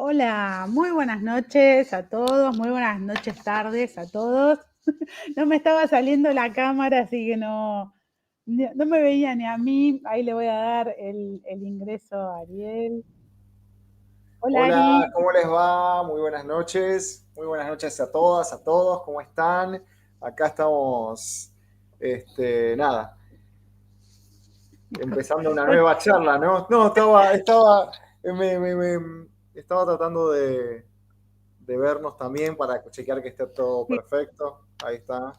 Hola, muy buenas noches a todos, muy buenas noches, tardes a todos. No me estaba saliendo la cámara, así que no me veía ni a mí. Ahí le voy a dar el ingreso a Ariel. Hola, Hola, Ari. ¿cómo les va? Muy buenas noches. Muy buenas noches a todas, a todos. ¿Cómo están? Acá estamos, nada, empezando una nueva charla, ¿no? No, estaba tratando de vernos también para chequear que esté todo perfecto. Ahí está.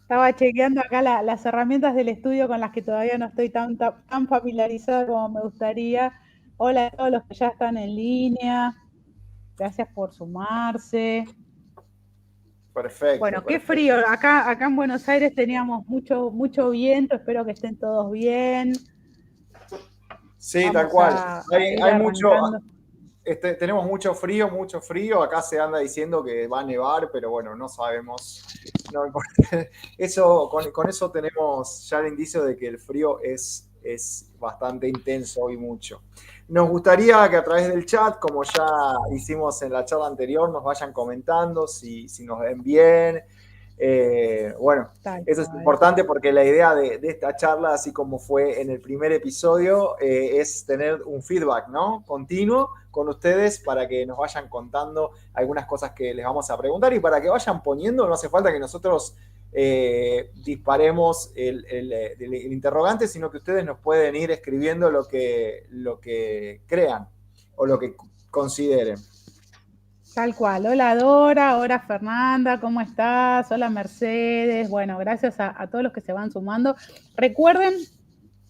Estaba chequeando acá las herramientas del estudio con las que todavía no estoy tan familiarizada como me gustaría. Hola a todos los que ya están en línea. Gracias por sumarse. Perfecto, Bueno, qué frío. perfecto. Acá en Buenos Aires teníamos mucho viento. Espero que estén todos bien. Sí, tal Vamos cual. a ir Hay mucho, arrancando. tenemos mucho frío, mucho frío. Acá se anda diciendo que va a nevar, pero bueno, no sabemos. No importa. Con eso tenemos ya el indicio de que el frío es bastante intenso y mucho. Nos gustaría que a través del chat, como ya hicimos en la charla anterior, nos vayan comentando si nos ven bien. Bueno, Tal eso es cual. importante porque la idea de esta charla, así como fue en el primer episodio, es tener un feedback, ¿no? Continuo con ustedes para que nos vayan contando algunas cosas que les vamos a preguntar y para que vayan poniendo, no hace falta que nosotros disparemos el interrogante, sino que ustedes nos pueden ir escribiendo lo que crean o lo que consideren. Tal cual. Hola Dora, hola Fernanda, ¿cómo estás? Hola Mercedes. Bueno, gracias a todos los que se van sumando. Recuerden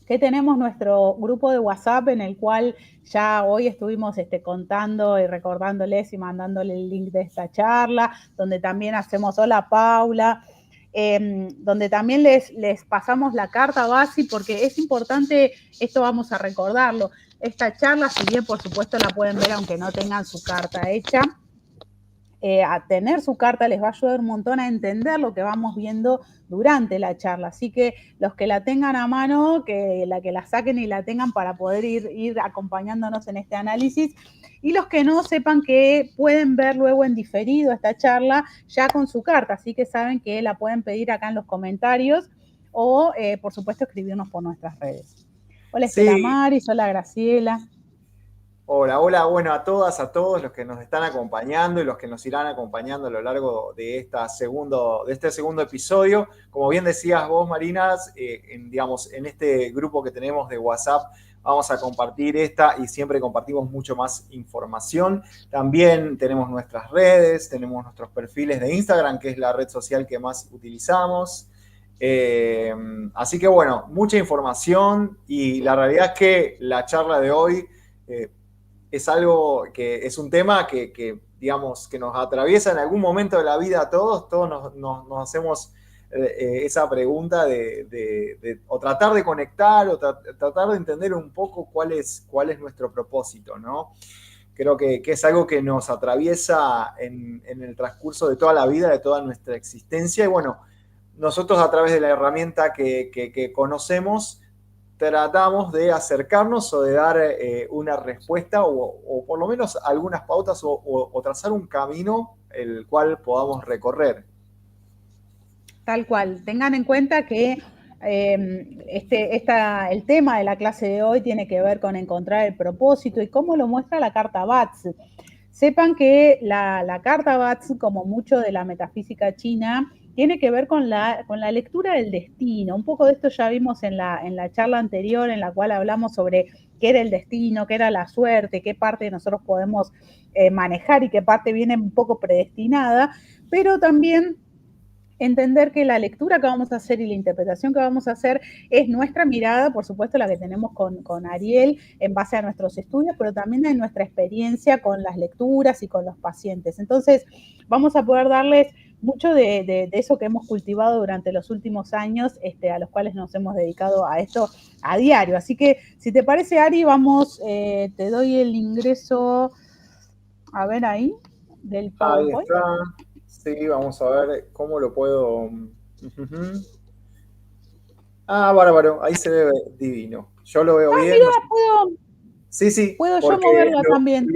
que tenemos nuestro grupo de WhatsApp en el cual ya hoy estuvimos contando y recordándoles y mandándole el link de esta charla, donde también hacemos hola Paula, donde también les pasamos la carta base, porque es importante, esto vamos a recordarlo, esta charla, si bien por supuesto la pueden ver aunque no tengan su carta hecha, a tener su carta les va a ayudar un montón a entender lo que vamos viendo durante la charla. Así que los que la tengan a mano, que la saquen y la tengan para poder ir acompañándonos en este análisis. Y los que no sepan que pueden ver luego en diferido esta charla ya con su carta. Así que saben que la pueden pedir acá en los comentarios o, por supuesto, escribirnos por nuestras redes. Hola Estela Sí, Maris, hola Graciela. hola, hola, bueno, a todas, a todos los que nos están acompañando y los que nos irán acompañando a lo largo de este segundo episodio. Como bien decías vos, Marinas, digamos, en este grupo que tenemos de WhatsApp vamos a compartir esta y siempre compartimos mucho más información. También tenemos nuestras redes, tenemos nuestros perfiles de Instagram, que es la red social que más utilizamos. Así que bueno, mucha información y la realidad es que la charla de hoy es algo que es un tema digamos, que nos atraviesa en algún momento de la vida a todos nos hacemos esa pregunta o tratar de conectar o tratar de entender un poco cuál es nuestro propósito, ¿no? Creo que es algo que nos atraviesa en el transcurso de toda la vida, de toda nuestra existencia y bueno, nosotros a través de la herramienta que conocemos tratamos de acercarnos o de dar una respuesta o por lo menos algunas pautas o trazar un camino el cual podamos recorrer. Tal cual. Tengan en cuenta que el tema de la clase de hoy tiene que ver con encontrar el propósito y cómo lo muestra la carta Bats. Sepan que la carta Bats, como mucho de la metafísica china, tiene que ver con la lectura del destino. Un poco de esto ya vimos en la charla anterior, en la cual hablamos sobre qué era el destino, qué era la suerte, qué parte nosotros podemos manejar y qué parte viene un poco predestinada, pero también entender que la lectura que vamos a hacer y la interpretación que vamos a hacer es nuestra mirada, por supuesto la que tenemos con Ariel en base a nuestros estudios, pero también en nuestra experiencia con las lecturas y con los pacientes. Entonces, vamos a poder darles mucho de eso que hemos cultivado durante los últimos años, a los cuales nos hemos dedicado a esto a diario. Así que, si te parece, Ari, vamos, te doy el ingreso, a ver ahí, del Ahí PowerPoint. está. Sí, vamos a ver cómo lo puedo. Ah, bárbaro, ahí se ve divino. Yo lo veo Ah, bien. mira, No sé. Sí, sí, puedo yo porque moverla también.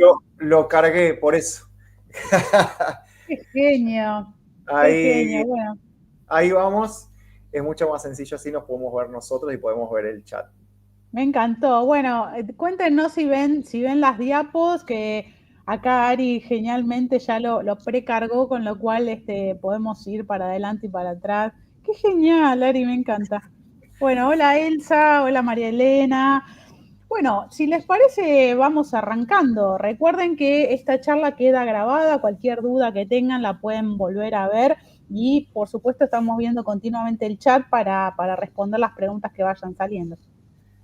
Lo cargué, por eso. Qué genio, qué Ahí, genio. Bueno, ahí vamos. Es mucho más sencillo así, nos podemos ver nosotros y podemos ver el chat. me encantó. Bueno, cuéntenos si ven las diapos, que acá Ari genialmente ya lo precargó, con lo cual podemos ir para adelante y para atrás. Qué genial, Ari, me encanta. Bueno, hola Elsa, hola María Elena. Bueno, si les parece, vamos arrancando. Recuerden que esta charla queda grabada, cualquier duda que tengan la pueden volver a ver y por supuesto estamos viendo continuamente el chat para responder las preguntas que vayan saliendo.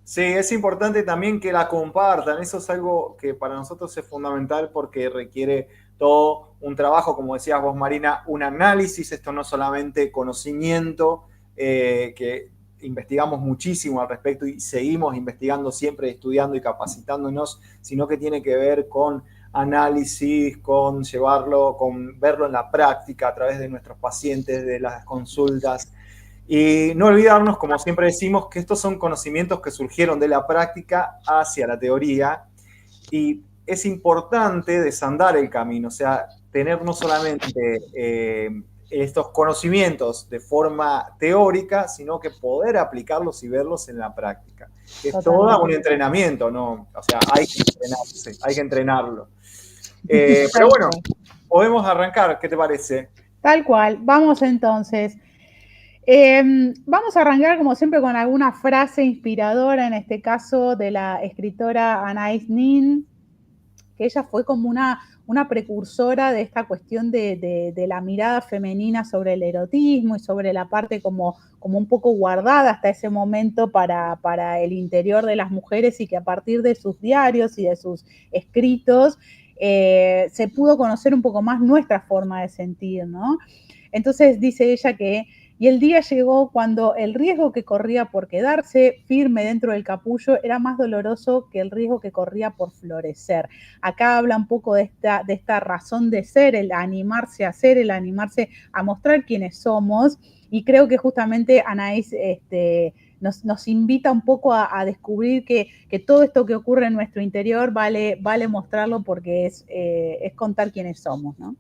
Sí, es importante también que la compartan. Eso es algo que para nosotros es fundamental porque requiere todo un trabajo, como decías vos, Marina, un análisis. Esto no solamente conocimiento, que investigamos muchísimo al respecto y seguimos investigando siempre, estudiando y capacitándonos, sino que tiene que ver con análisis, con llevarlo, con verlo en la práctica a través de nuestros pacientes, de las consultas. Y no olvidarnos, como siempre decimos, que estos son conocimientos que surgieron de la práctica hacia la teoría y es importante desandar el camino, o sea, tener no solamente estos conocimientos de forma teórica, sino que poder aplicarlos y verlos en la práctica. Es todo un entrenamiento, ¿no? O sea, hay que entrenarse, hay que entrenarlo. Pero bueno, podemos arrancar, ¿qué te parece? Tal cual, vamos entonces. Vamos a arrancar como siempre con alguna frase inspiradora, en este caso de la escritora Anais Nin, que ella fue como una precursora de esta cuestión de la mirada femenina sobre el erotismo y sobre la parte como un poco guardada hasta ese momento para el interior de las mujeres, y que a partir de sus diarios y de sus escritos se pudo conocer un poco más nuestra forma de sentir, ¿no? Entonces dice ella que y el día llegó cuando el riesgo que corría por quedarse firme dentro del capullo era más doloroso que el riesgo que corría por florecer. Acá habla un poco de esta razón de ser, el animarse a ser, el animarse a mostrar quiénes somos, y creo que justamente Anaís nos invita un poco a descubrir que todo esto que ocurre en nuestro interior vale mostrarlo, porque es contar quiénes somos, ¿no?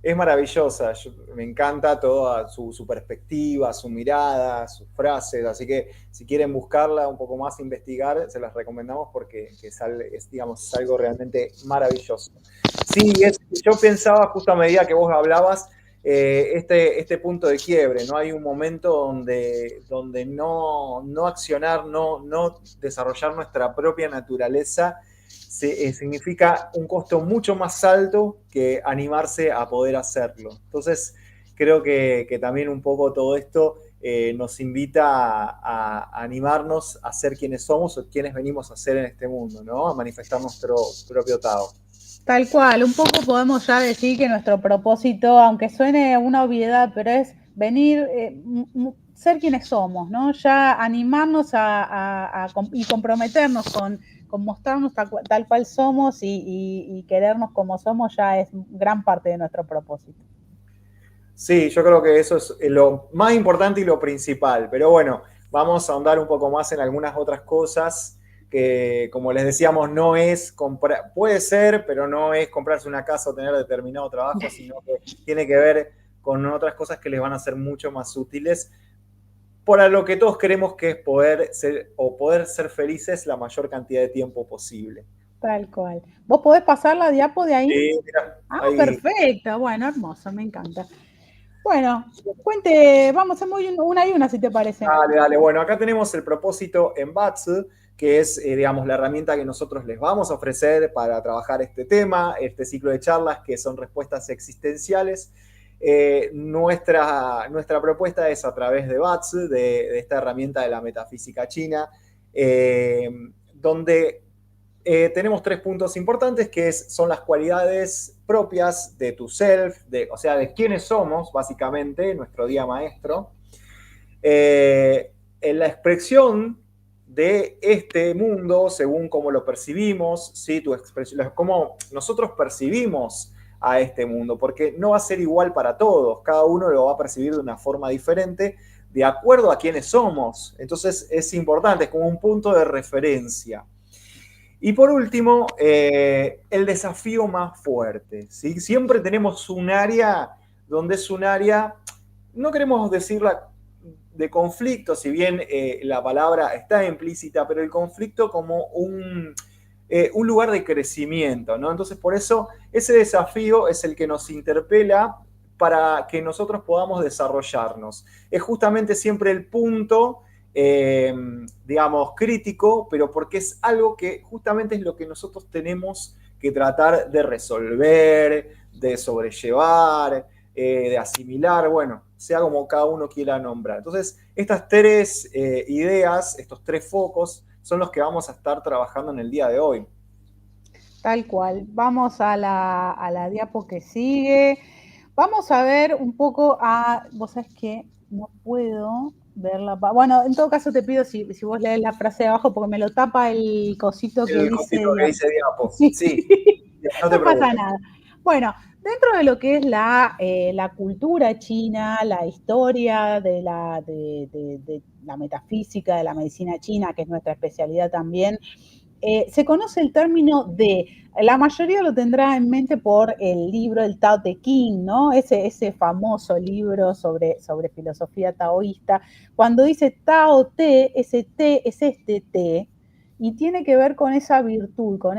Es maravillosa, me encanta toda su perspectiva, su mirada, sus frases, así que si quieren buscarla un poco más, investigar, se las recomendamos porque digamos, es algo realmente maravilloso. Sí, yo pensaba justo a medida que vos hablabas, este punto de quiebre, ¿no? Hay un momento donde no accionar, no desarrollar nuestra propia naturaleza, significa un costo mucho más alto que animarse a poder hacerlo. Entonces, creo que también un poco todo esto nos invita a animarnos a ser quienes somos o quienes venimos a ser en este mundo, ¿no? A manifestar nuestro propio Tao. Tal cual, un poco podemos ya decir que nuestro propósito, aunque suene una obviedad, pero es venir, ser quienes somos, ¿no? Ya animarnos y comprometernos con mostrarnos tal cual somos y querernos como somos, ya es gran parte de nuestro propósito. Sí, yo creo que eso es lo más importante y lo principal, pero bueno, vamos a ahondar un poco más en algunas otras cosas que, como les decíamos, no es comprar, puede ser, pero no es comprarse una casa o tener determinado trabajo, sino que tiene que ver con otras cosas que les van a ser mucho más útiles para lo que todos queremos, que es poder ser felices la mayor cantidad de tiempo posible. Tal cual. ¿Vos podés pasar la diapo de ahí? Sí, mira, Ah, ahí. perfecto. Bueno, hermoso, me encanta. Bueno, vamos a hacer una y una, si te parece. Dale, dale. Bueno, acá tenemos el propósito en Batsu, que es, digamos, la herramienta que nosotros les vamos a ofrecer para trabajar este tema, este ciclo de charlas que son respuestas existenciales. Nuestra propuesta es a través de Batsu, de esta herramienta de la metafísica china, donde tenemos 3 puntos importantes, que son las cualidades propias de tu self, o sea, de quiénes somos, básicamente, nuestro guía maestro. En la expresión de este mundo, según cómo lo percibimos, ¿sí? Cómo nosotros percibimos a este mundo, porque no va a ser igual para todos, cada uno lo va a percibir de una forma diferente, de acuerdo a quiénes somos. Entonces es importante, es como un punto de referencia. Y por último, el desafío más fuerte, ¿sí? Siempre tenemos un área donde es un área, no queremos decirla de conflicto, si bien la palabra está implícita, pero el conflicto como un lugar de crecimiento, ¿no? Entonces, por eso, ese desafío es el que nos interpela para que nosotros podamos desarrollarnos. Es justamente siempre el punto, digamos, crítico, pero porque es algo que justamente es lo que nosotros tenemos que tratar de resolver, de sobrellevar, de asimilar, bueno, sea como cada uno quiera nombrar. Entonces, estas tres ideas, estos tres focos, son los que vamos a estar trabajando en el día de hoy. Tal cual. Vamos a la diapo que sigue. Vamos a ver un poco vos sabés que no puedo verla. Bueno, en todo caso te pido si vos lees la frase de abajo porque me lo tapa el cosito que El dice cosito que dice diapo. Sí. Sí, no te No pasa preocupes. nada. Bueno, dentro de lo que es la cultura china, la historia de la metafísica, de la medicina china, que es nuestra especialidad también, se conoce el término la mayoría lo tendrá en mente por el libro El Tao Te Ching, ¿no? Ese famoso libro sobre filosofía taoísta. Cuando dice Tao Te, ese Te es este Te, y tiene que ver con esa virtud, con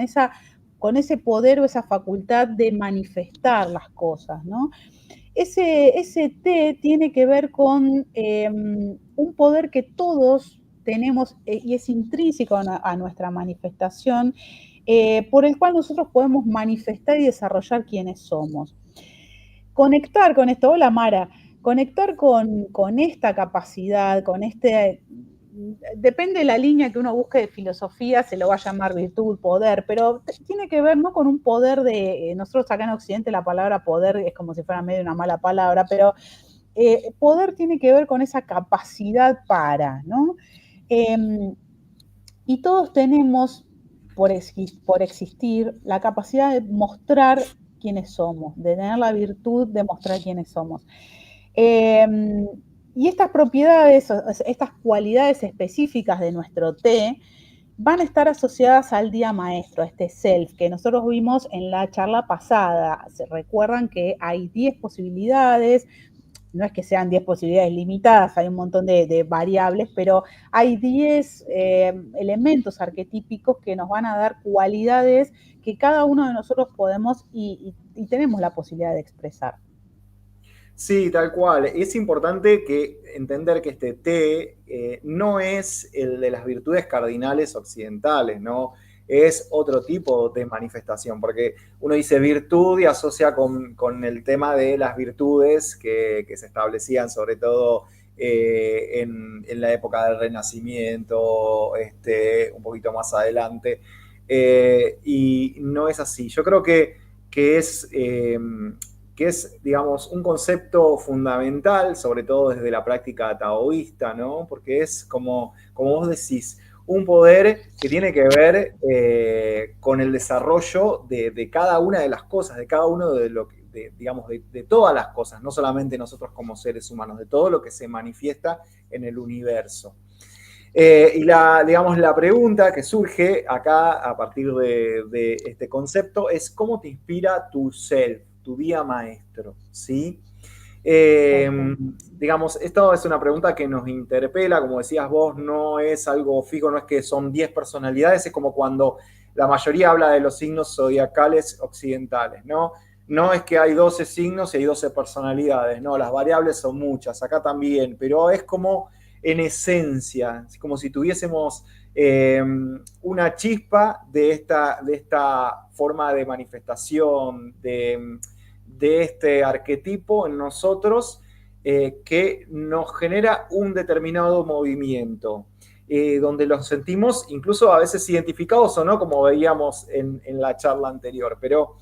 ese poder o esa facultad de manifestar las cosas, ¿no? Ese T tiene que ver con un poder que todos tenemos y es intrínseco a nuestra manifestación, por el cual nosotros podemos manifestar y desarrollar quiénes somos. Conectar con esto, hola Mara, conectar con esta capacidad, con depende de la línea que uno busque de filosofía, se lo va a llamar virtud, poder, pero tiene que ver no con un poder nosotros acá en Occidente la palabra poder es como si fuera medio una mala palabra, pero poder tiene que ver con esa capacidad ¿no? Y todos tenemos, por existir, la capacidad de mostrar quiénes somos, de tener la virtud de mostrar quiénes somos. Y estas propiedades, estas cualidades específicas de nuestro T, van a estar asociadas al día maestro, a este self, que nosotros vimos en la charla pasada. Se recuerdan que hay 10 posibilidades, no es que sean 10 posibilidades limitadas, hay un montón de variables, pero hay 10 elementos arquetípicos que nos van a dar cualidades que cada uno de nosotros podemos y tenemos la posibilidad de expresar. Sí, tal cual. Es importante entender que este T no es el de las virtudes cardinales occidentales, ¿no? Es otro tipo de manifestación, porque uno dice virtud y asocia con el tema de las virtudes que se establecían sobre todo en la época del Renacimiento, un poquito más adelante, y no es así. Yo creo que es que es, digamos, un concepto fundamental, sobre todo desde la práctica taoísta, ¿no? Porque es, como vos decís, un poder que tiene que ver con el desarrollo de cada una de las cosas, de cada uno de lo que, digamos, de todas las cosas, no solamente nosotros como seres humanos, de todo lo que se manifiesta en el universo. Y digamos, la pregunta que surge acá a partir de este concepto es ¿cómo te inspira tu self, tu día maestro? ¿Sí? Digamos, esto es una pregunta que nos interpela, como decías vos, no es algo fijo, no es que son 10 personalidades, es como cuando la mayoría habla de los signos zodiacales occidentales, ¿no? No es que hay 12 signos y hay 12 personalidades, no, las variables son muchas, acá también, pero es como en esencia, como si tuviésemos una chispa de esta forma de manifestación, de este arquetipo en nosotros que nos genera un determinado movimiento, donde los sentimos incluso a veces identificados o no, como veíamos en la charla anterior. Pero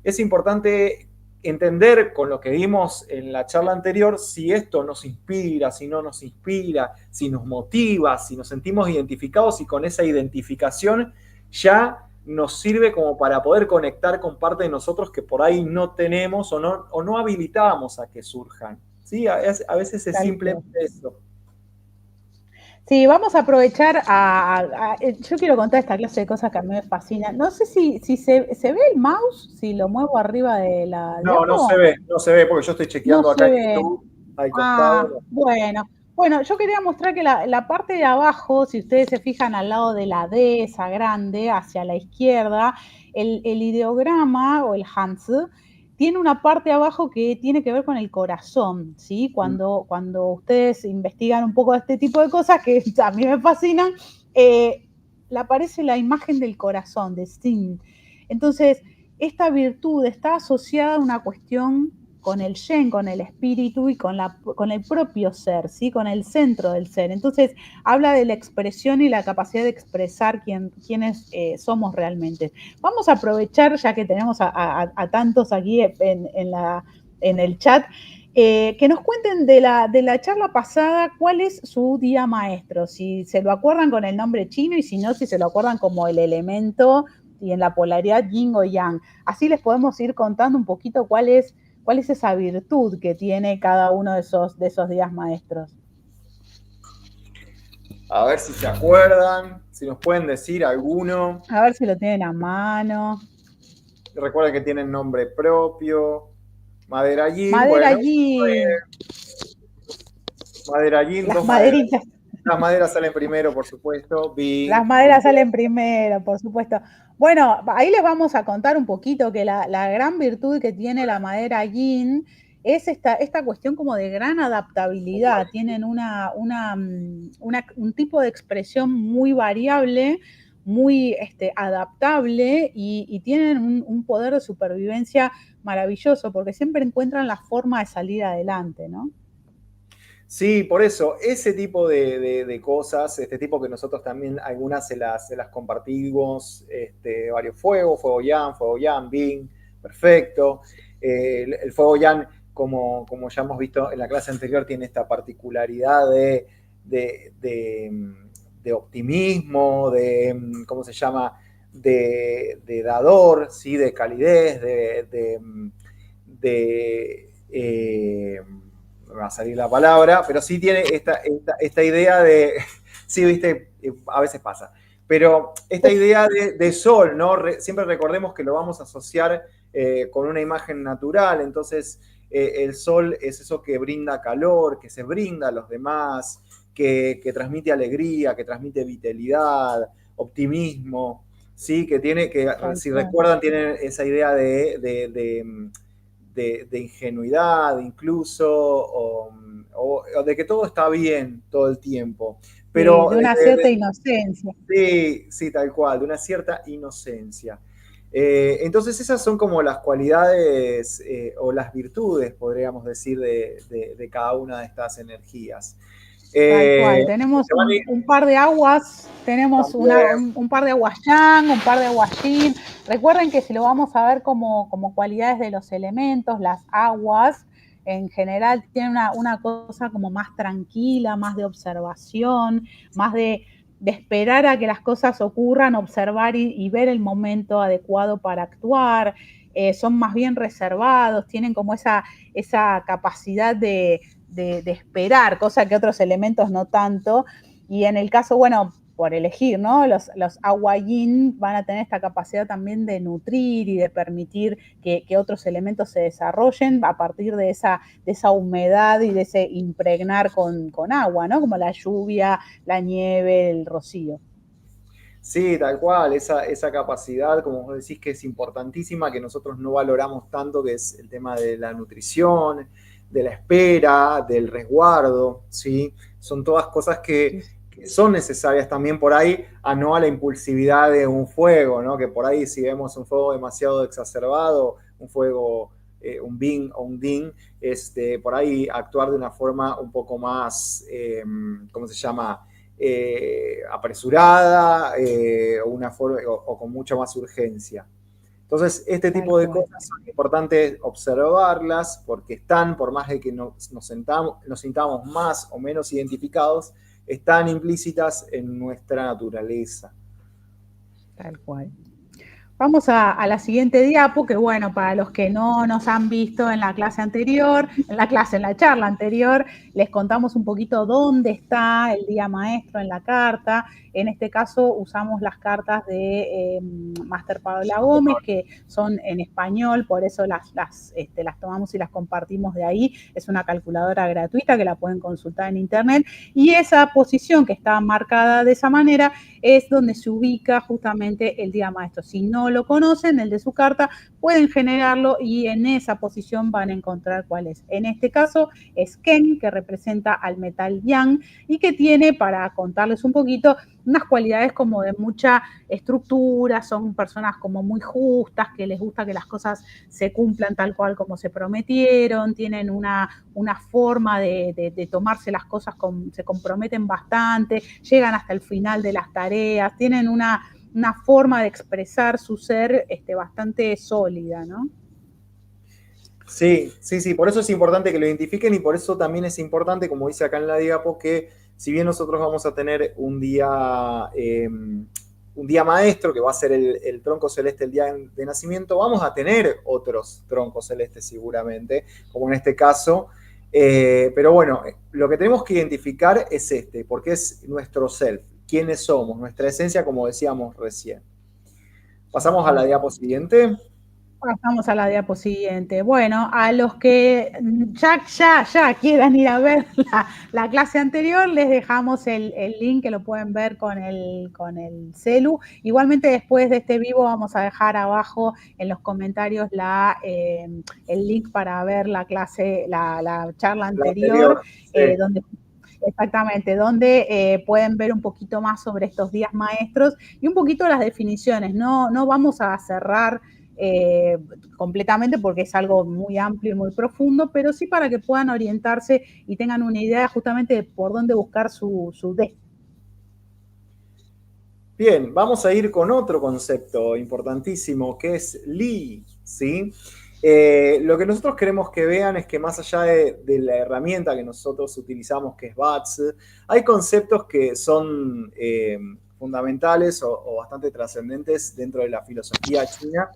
es importante entender con lo que vimos en la charla anterior si esto nos inspira, si no nos inspira, si nos motiva, si nos sentimos identificados y con esa identificación ya nos sirve como para poder conectar con parte de nosotros que por ahí no tenemos o no habilitamos a que surjan. ¿Sí? A veces es simplemente eso. Sí, vamos a aprovechar yo quiero contar esta clase de cosas que a mí me fascinan. No sé si se ve el mouse, si lo muevo arriba de la No, diapo. no se ve porque yo estoy No chequeando acá se en ve. YouTube, al costado. Ah, bueno. Bueno, yo quería mostrar que la parte de abajo, si ustedes se fijan al lado de la D, esa grande, hacia la izquierda, el ideograma o el Hans tiene una parte abajo que tiene que ver con el corazón, ¿sí? Cuando ustedes investigan un poco de este tipo de cosas, que a mí me fascinan, le aparece la imagen del corazón, de Sinn. Entonces, esta virtud está asociada a una cuestión con el yen, con el espíritu y con el propio ser, ¿sí? Con el centro del ser. Entonces, habla de la expresión y la capacidad de expresar quiénes somos realmente. Vamos a aprovechar, ya que tenemos a tantos aquí en el chat, que nos cuenten de la charla pasada cuál es su día maestro, si se lo acuerdan con el nombre chino y si no, si se lo acuerdan como el elemento y en la polaridad yin o yang. Así les podemos ir contando un poquito cuál es esa virtud que tiene cada uno de esos días maestros. A ver si se acuerdan, si nos pueden decir alguno. A ver si lo tienen a mano. Recuerden que tienen nombre propio. Madera Yin, Madera bueno, yin, Madera Yin, las dos maderas. maderitas. Las maderas salen primero, por supuesto. Las Bing, maderas salen primero, por supuesto. Bueno, ahí les vamos a contar un poquito que la gran virtud que tiene la madera yin es esta cuestión como de gran adaptabilidad. Tienen un tipo de expresión muy variable, muy adaptable y tienen un poder de supervivencia maravilloso porque siempre encuentran la forma de salir adelante, ¿no? Sí, por eso, ese tipo de cosas, este tipo que nosotros también algunas se las compartimos, varios fuego Yang, Bing, perfecto. El fuego Yang, como ya hemos visto en la clase anterior, tiene esta particularidad de, de, de optimismo, ¿cómo se llama? De dador, ¿sí? De calidez, me va a salir la palabra, pero sí tiene esta idea de, sí, viste, a veces pasa, pero esta idea de sol, ¿no? Siempre recordemos que lo vamos a asociar con una imagen natural, entonces el sol es eso que brinda calor, que se brinda a los demás, que transmite alegría, que transmite vitalidad, optimismo, ¿sí? Que tiene, que si recuerdan, tienen esa idea de ingenuidad incluso, o de que todo está bien todo el tiempo. Sí, Pero de una cierta inocencia. sí, sí, tal cual, de una cierta inocencia. Entonces esas son como las cualidades o las virtudes, podríamos decir, de cada una de estas energías. Tal cual. Tenemos un par de aguas, tenemos un par de aguas yang, un par de aguas yin. Recuerden que si lo vamos a ver como cualidades de los elementos, las aguas en general tienen una cosa como más tranquila, más de observación, más de esperar a que las cosas ocurran, observar y ver el momento adecuado para actuar. Son más bien reservados, tienen como esa capacidad de esperar, cosa que otros elementos no tanto. Y en el caso, bueno, por elegir, ¿no? Los agua yin van a tener esta capacidad también de nutrir y de permitir que otros elementos se desarrollen a partir de esa humedad y de ese impregnar con agua, ¿no? Como la lluvia, la nieve, el rocío. Sí, tal cual, esa capacidad, como vos decís, que es importantísima, que nosotros no valoramos tanto, que es el tema de la nutrición, de la espera, del resguardo, ¿sí? Son todas cosas que son necesarias también por ahí, no a la impulsividad de un fuego, ¿no? Que por ahí si vemos un fuego demasiado exacerbado, un fuego, un bing o un ding, por ahí actuar de una forma un poco más, ¿cómo se llama? Apresurada o con mucha más urgencia. Entonces, este tipo de cosas son importantes observarlas porque están, por más de que nos sintamos más o menos identificados, están implícitas en nuestra naturaleza. Tal cual. Vamos a la siguiente diapo, que bueno, para los que no nos han visto en la clase anterior, en la charla anterior, les contamos un poquito dónde está el día maestro en la carta. En este caso usamos las cartas de Máster Paola Gómez, que son en español, por eso las tomamos y las compartimos de ahí. Es una calculadora gratuita que la pueden consultar en internet. Y esa posición que está marcada de esa manera es donde se ubica justamente el día maestro. Si no lo conocen, el de su carta, pueden generarlo y en esa posición van a encontrar cuál es. En este caso es Ken, que representa al metal yang y que tiene, para contarles un poquito, unas cualidades como de mucha estructura, son personas como muy justas, que les gusta que las cosas se cumplan tal cual como se prometieron, tienen una forma de tomarse las cosas, se comprometen bastante, llegan hasta el final de las tareas, tienen una forma de expresar su ser bastante sólida, ¿no? Sí, por eso es importante que lo identifiquen y por eso también es importante, como dice acá en la diapo, que si bien nosotros vamos a tener un día maestro, que va a ser el tronco celeste el día de nacimiento, vamos a tener otros troncos celestes seguramente, como en este caso. Pero bueno, lo que tenemos que identificar es porque es nuestro self, quiénes somos, nuestra esencia, como decíamos recién. Pasamos a la diapo siguiente. Pasamos a la diapo siguiente. Bueno, a los que ya quieran ir a ver la clase anterior, les dejamos el link que lo pueden ver con el celu. Igualmente después de este vivo vamos a dejar abajo en los comentarios el link para ver la clase, la charla anterior, sí. donde pueden ver un poquito más sobre estos días maestros y un poquito las definiciones. No vamos a cerrar completamente porque es algo muy amplio y muy profundo, pero sí para que puedan orientarse y tengan una idea justamente de por dónde buscar su D. Bien, vamos a ir con otro concepto importantísimo que es Li, ¿sí? Lo que nosotros queremos que vean es que más allá de la herramienta que nosotros utilizamos, que es BATS, hay conceptos que son fundamentales o bastante trascendentes dentro de la filosofía china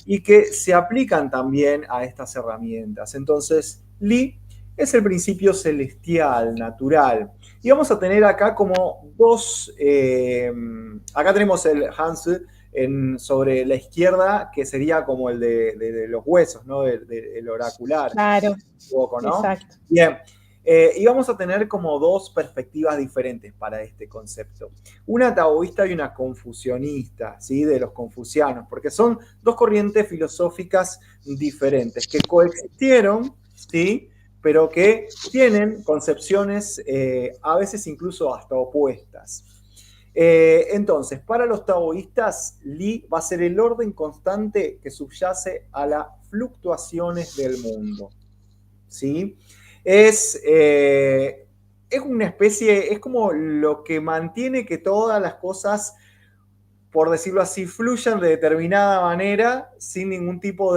y que se aplican también a estas herramientas. Entonces, Li es el principio celestial, natural. Y vamos a tener acá como dos, acá tenemos el Hans sobre la izquierda, que sería como el de los huesos, ¿no? El oracular. Claro, Poco, ¿no? exacto. Bien. Y vamos a tener como dos perspectivas diferentes para este concepto. Una taoísta y una confucionista, ¿sí? De los confucianos, porque son dos corrientes filosóficas diferentes que coexistieron, ¿sí? Pero que tienen concepciones a veces incluso hasta opuestas. Entonces, para los taoístas, Li va a ser el orden constante que subyace a las fluctuaciones del mundo, ¿sí? Es una especie, es como lo que mantiene que todas las cosas, por decirlo así, fluyan de determinada manera sin ningún tipo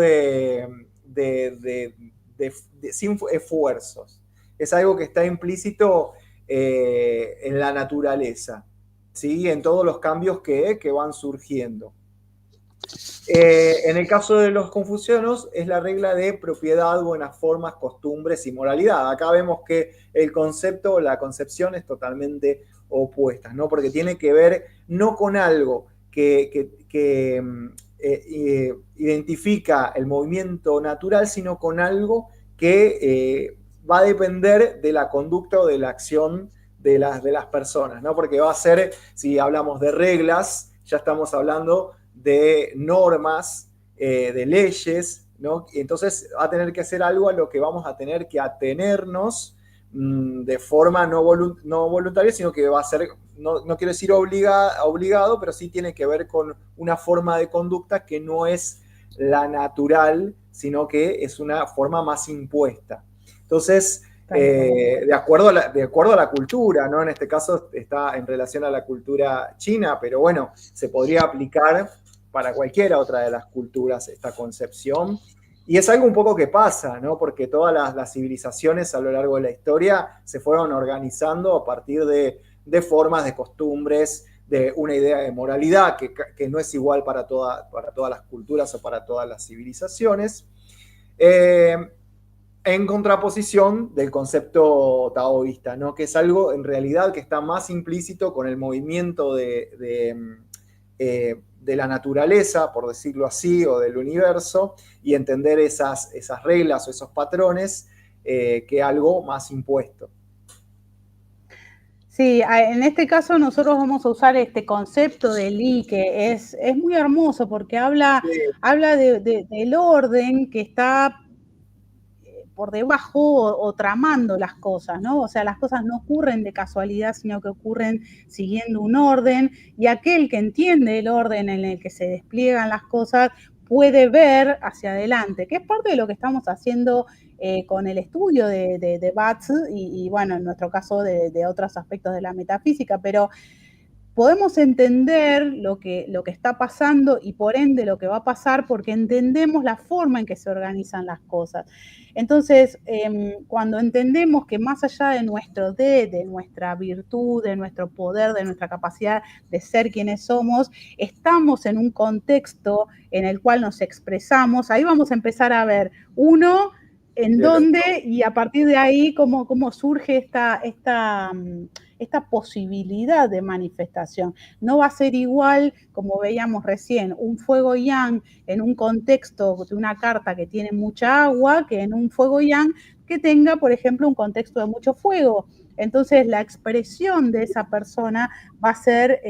sin esfuerzos. Es algo que está implícito en la naturaleza, ¿sí? En todos los cambios que van surgiendo. En el caso de los confucianos es la regla de propiedad, buenas formas, costumbres y moralidad. Acá vemos que el concepto, la concepción es totalmente opuesta, ¿no? Porque tiene que ver no con algo que identifica el movimiento natural, sino con algo que va a depender de la conducta o de la acción de las personas, ¿no? Porque va a ser, si hablamos de reglas, ya estamos hablando de normas, de leyes, ¿no? Entonces va a tener que hacer algo a lo que vamos a tener que atenernos de forma no voluntaria, sino que va a ser, no quiero decir obligado, pero sí tiene que ver con una forma de conducta que no es la natural, sino que es una forma más impuesta. Entonces, de acuerdo a la cultura, ¿no? En este caso está en relación a la cultura china, pero bueno, se podría aplicar para cualquiera otra de las culturas esta concepción. Y es algo un poco que pasa, ¿no? Porque todas las civilizaciones a lo largo de la historia se fueron organizando a partir de formas, de costumbres, de una idea de moralidad que no es igual para todas las culturas o para todas las civilizaciones, en contraposición del concepto taoísta, ¿no? Que es algo en realidad que está más implícito con el movimiento de la naturaleza, por decirlo así, o del universo, y entender esas reglas o esos patrones que algo más impuesto. Sí, en este caso nosotros vamos a usar este concepto de Li, que es muy hermoso porque habla del orden que está por debajo o tramando las cosas, ¿no? O sea, las cosas no ocurren de casualidad, sino que ocurren siguiendo un orden, y aquel que entiende el orden en el que se despliegan las cosas puede ver hacia adelante, que es parte de lo que estamos haciendo con el estudio de Batz y, bueno, en nuestro caso de otros aspectos de la metafísica, pero podemos entender lo que está pasando y por ende lo que va a pasar porque entendemos la forma en que se organizan las cosas. Entonces, cuando entendemos que más allá de de nuestra virtud, de nuestro poder, de nuestra capacidad de ser quienes somos, estamos en un contexto en el cual nos expresamos, ahí vamos a empezar a ver, uno, en dónde y a partir de ahí cómo surge esta posibilidad de manifestación. No va a ser igual, como veíamos recién, un fuego yang en un contexto de una carta que tiene mucha agua, que en un fuego yang que tenga, por ejemplo, un contexto de mucho fuego. Entonces, la expresión de esa persona va a ser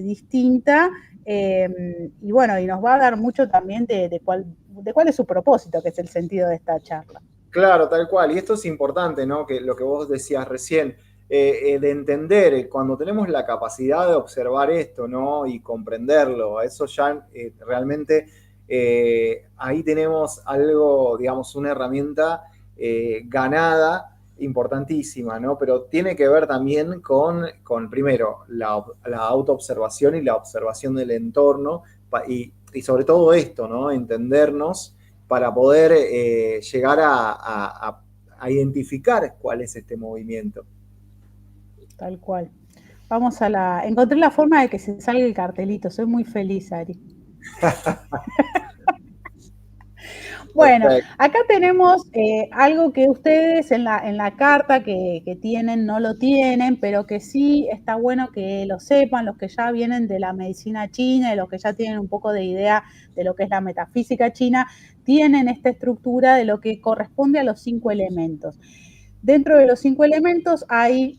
distinta y bueno, y nos va a dar mucho también de cuál es su propósito, que es el sentido de esta charla. Claro, tal cual. Y esto es importante, ¿no? Que lo que vos decías recién, de entender, cuando tenemos la capacidad de observar esto, ¿no? Y comprenderlo, eso ya realmente ahí tenemos algo, digamos, una herramienta ganada, importantísima, ¿no? Pero tiene que ver también con primero, la autoobservación y la observación del entorno, y sobre todo esto, ¿no? Entendernos para poder llegar a identificar cuál es este movimiento. Tal cual. Encontré la forma de que se salga el cartelito. Soy muy feliz, Ari. Bueno, acá tenemos algo que ustedes en la carta que tienen no lo tienen, pero que sí está bueno que lo sepan, los que ya vienen de la medicina china y los que ya tienen un poco de idea de lo que es la metafísica china, tienen esta estructura de lo que corresponde a los 5 elementos. Dentro de los 5 elementos hay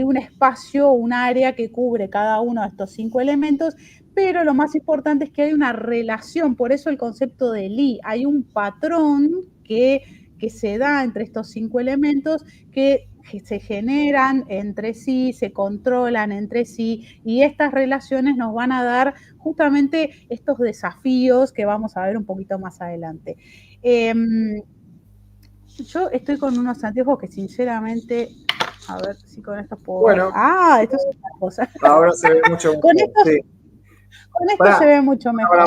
un espacio, un área que cubre cada uno de estos 5 elementos, pero lo más importante es que hay una relación, por eso el concepto de Li, hay un patrón que se da entre estos 5 elementos que se generan entre sí, se controlan entre sí, y estas relaciones nos van a dar justamente estos desafíos que vamos a ver un poquito más adelante. Yo estoy con unos anteojos que sinceramente, a ver si con esto puedo bueno, ver. Esto es otra cosa. Ahora se ve mucho mejor. Con esto se ve mucho mejor.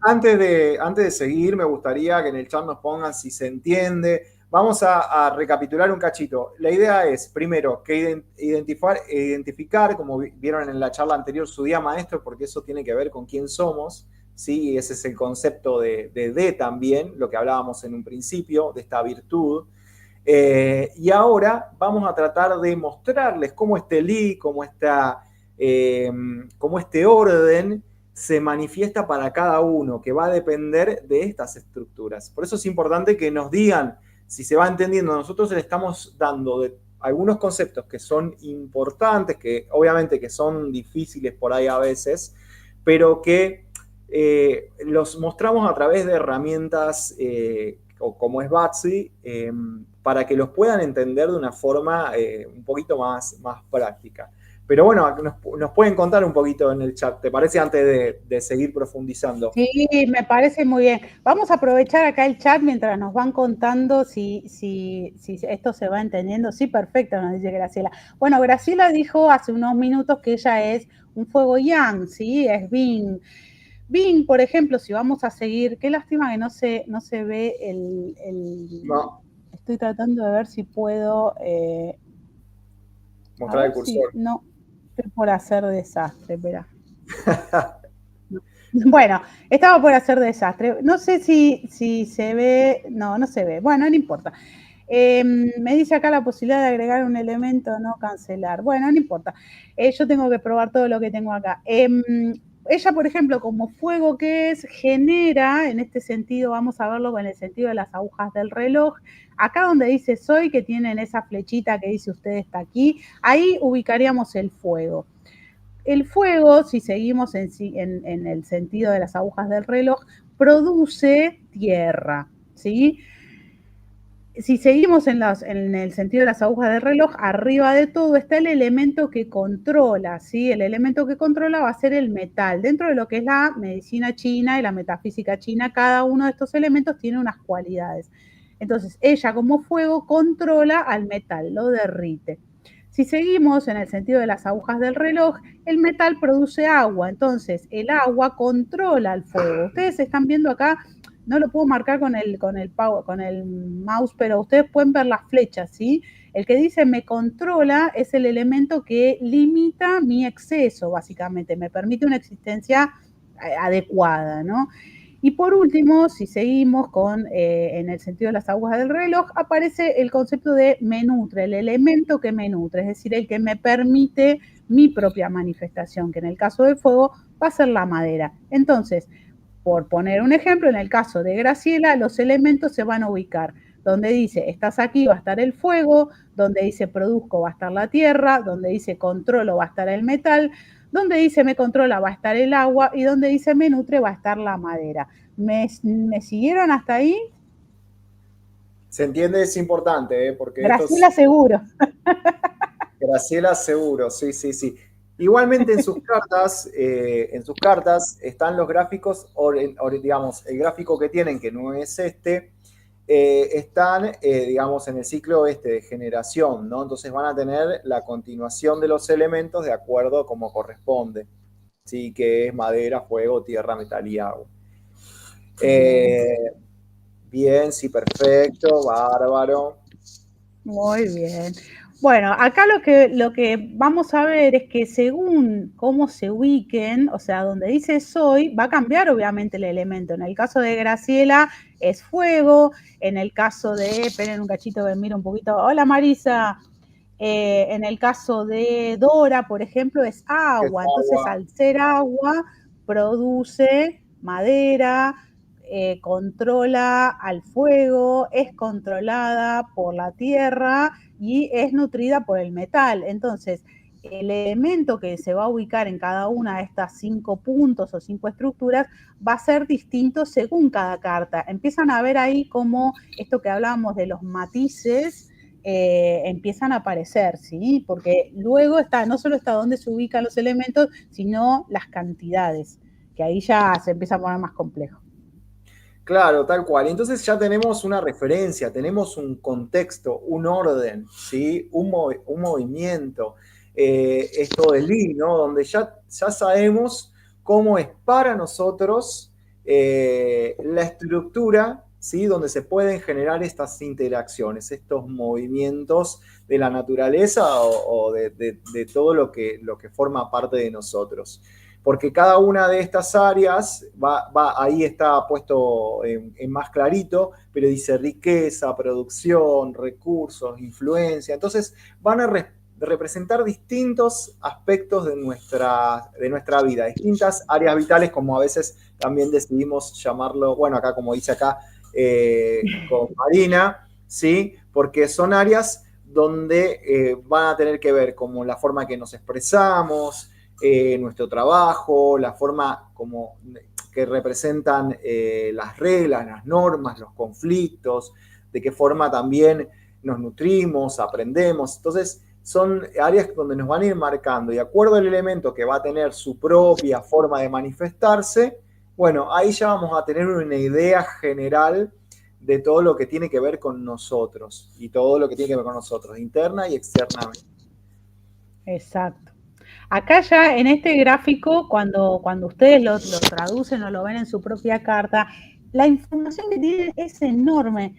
Antes de seguir, me gustaría que en el chat nos pongan si se entiende. Vamos a recapitular un cachito. La idea es, primero, que identificar, como vieron en la charla anterior, su día maestro, porque eso tiene que ver con quién somos, ¿sí? Ese es el concepto de también, lo que hablábamos en un principio, de esta virtud. Y ahora vamos a tratar de mostrarles cómo este Li, cómo este orden se manifiesta para cada uno, que va a depender de estas estructuras. Por eso es importante que nos digan si se va entendiendo. Nosotros le estamos dando algunos conceptos que son importantes, que obviamente que son difíciles por ahí a veces, pero que los mostramos a través de herramientas como es Batsy, para que los puedan entender de una forma un poquito más práctica. Pero bueno, nos pueden contar un poquito en el chat, ¿te parece? Antes de seguir profundizando. Sí, me parece muy bien. Vamos a aprovechar acá el chat mientras nos van contando si esto se va entendiendo. Sí, perfecto, nos dice Graciela. Bueno, Graciela dijo hace unos minutos que ella es un fuego yang, ¿sí? Es Bing. Bing, por ejemplo, si vamos a seguir, qué lástima que no se ve el no. Estoy tratando de ver si puedo mostrar el cursor. no. Estoy por hacer desastre, espera. Bueno, estaba por hacer desastre. No sé si se ve. No, no se ve. Bueno, no importa. Me dice acá la posibilidad de agregar un elemento, no cancelar. Bueno, no importa. Yo tengo que probar todo lo que tengo acá. Ella, por ejemplo, como fuego que es, genera, en este sentido, vamos a verlo con el sentido de las agujas del reloj. Acá donde dice soy, que tienen esa flechita que dice usted está aquí, ahí ubicaríamos el fuego. El fuego, si seguimos en el sentido de las agujas del reloj, produce tierra, ¿sí? Si seguimos en el sentido de las agujas del reloj, arriba de todo está el elemento que controla, ¿sí? El elemento que controla va a ser el metal. Dentro de lo que es la medicina china y la metafísica china, cada uno de estos elementos tiene unas cualidades. Entonces, ella como fuego controla al metal, lo derrite. Si seguimos en el sentido de las agujas del reloj, el metal produce agua, entonces el agua controla al fuego. Ustedes están viendo acá, no lo puedo marcar con el mouse, pero ustedes pueden ver las flechas, ¿sí? El que dice me controla es el elemento que limita mi exceso, básicamente, me permite una existencia adecuada, ¿no? Y por último, si seguimos en el sentido de las agujas del reloj, aparece el concepto de me nutre, el elemento que me nutre, es decir, el que me permite mi propia manifestación, que en el caso del fuego va a ser la madera. Entonces, por poner un ejemplo, en el caso de Graciela, los elementos se van a ubicar. Donde dice estás aquí va a estar el fuego, donde dice produzco va a estar la tierra, donde dice controlo va a estar el metal, donde dice me controla va a estar el agua y donde dice me nutre va a estar la madera. ¿Me siguieron hasta ahí? Se entiende, es importante, porque Graciela seguro. Graciela seguro, sí, sí, sí. Igualmente en sus cartas están los gráficos, digamos, el gráfico que tienen, que no es este, están, digamos, en el ciclo de generación, ¿no? Entonces van a tener la continuación de los elementos de acuerdo a como corresponde, ¿sí? Que es madera, fuego, tierra, metal y agua. Bien, sí, perfecto, bárbaro. Muy bien. Bueno, acá lo que vamos a ver es que según cómo se ubiquen, o sea, donde dice soy, va a cambiar obviamente el elemento. En el caso de Graciela es fuego, en el caso de, esperen un cachito que miro un poquito, hola Marisa, en el caso de Dora, por ejemplo, es agua. Entonces, al ser agua, produce madera, controla al fuego, es controlada por la tierra y es nutrida por el metal. Entonces, el elemento que se va a ubicar en cada una de estas 5 puntos o 5 estructuras va a ser distinto según cada carta. Empiezan a ver ahí como esto que hablábamos de los matices, empiezan a aparecer, ¿sí? Porque luego no solo está dónde se ubican los elementos, sino las cantidades, que ahí ya se empieza a poner más complejo. Claro, tal cual. Entonces ya tenemos una referencia, tenemos un contexto, un orden, ¿sí? Un movimiento. Esto del Lean, ¿no? Donde ya sabemos cómo es para nosotros la estructura, ¿sí? Donde se pueden generar estas interacciones, estos movimientos de la naturaleza o de todo lo que forma parte de nosotros. Porque cada una de estas áreas ahí está puesto en más clarito, pero dice riqueza, producción, recursos, influencia. Entonces van a representar distintos aspectos de nuestra vida, distintas áreas vitales, como a veces también decidimos llamarlo, bueno, acá como dice acá con Marina, ¿sí? Porque son áreas donde van a tener que ver como la forma que nos expresamos, nuestro trabajo, la forma como que representan las reglas, las normas, los conflictos, de qué forma también nos nutrimos, aprendemos. Entonces, son áreas donde nos van a ir marcando y de acuerdo al elemento que va a tener su propia forma de manifestarse, bueno, ahí ya vamos a tener una idea general de todo lo que tiene que ver con nosotros y todo lo que tiene que ver con nosotros, interna y externamente. Exacto. Acá ya en este gráfico, cuando ustedes lo traducen o lo ven en su propia carta, la información que tienen es enorme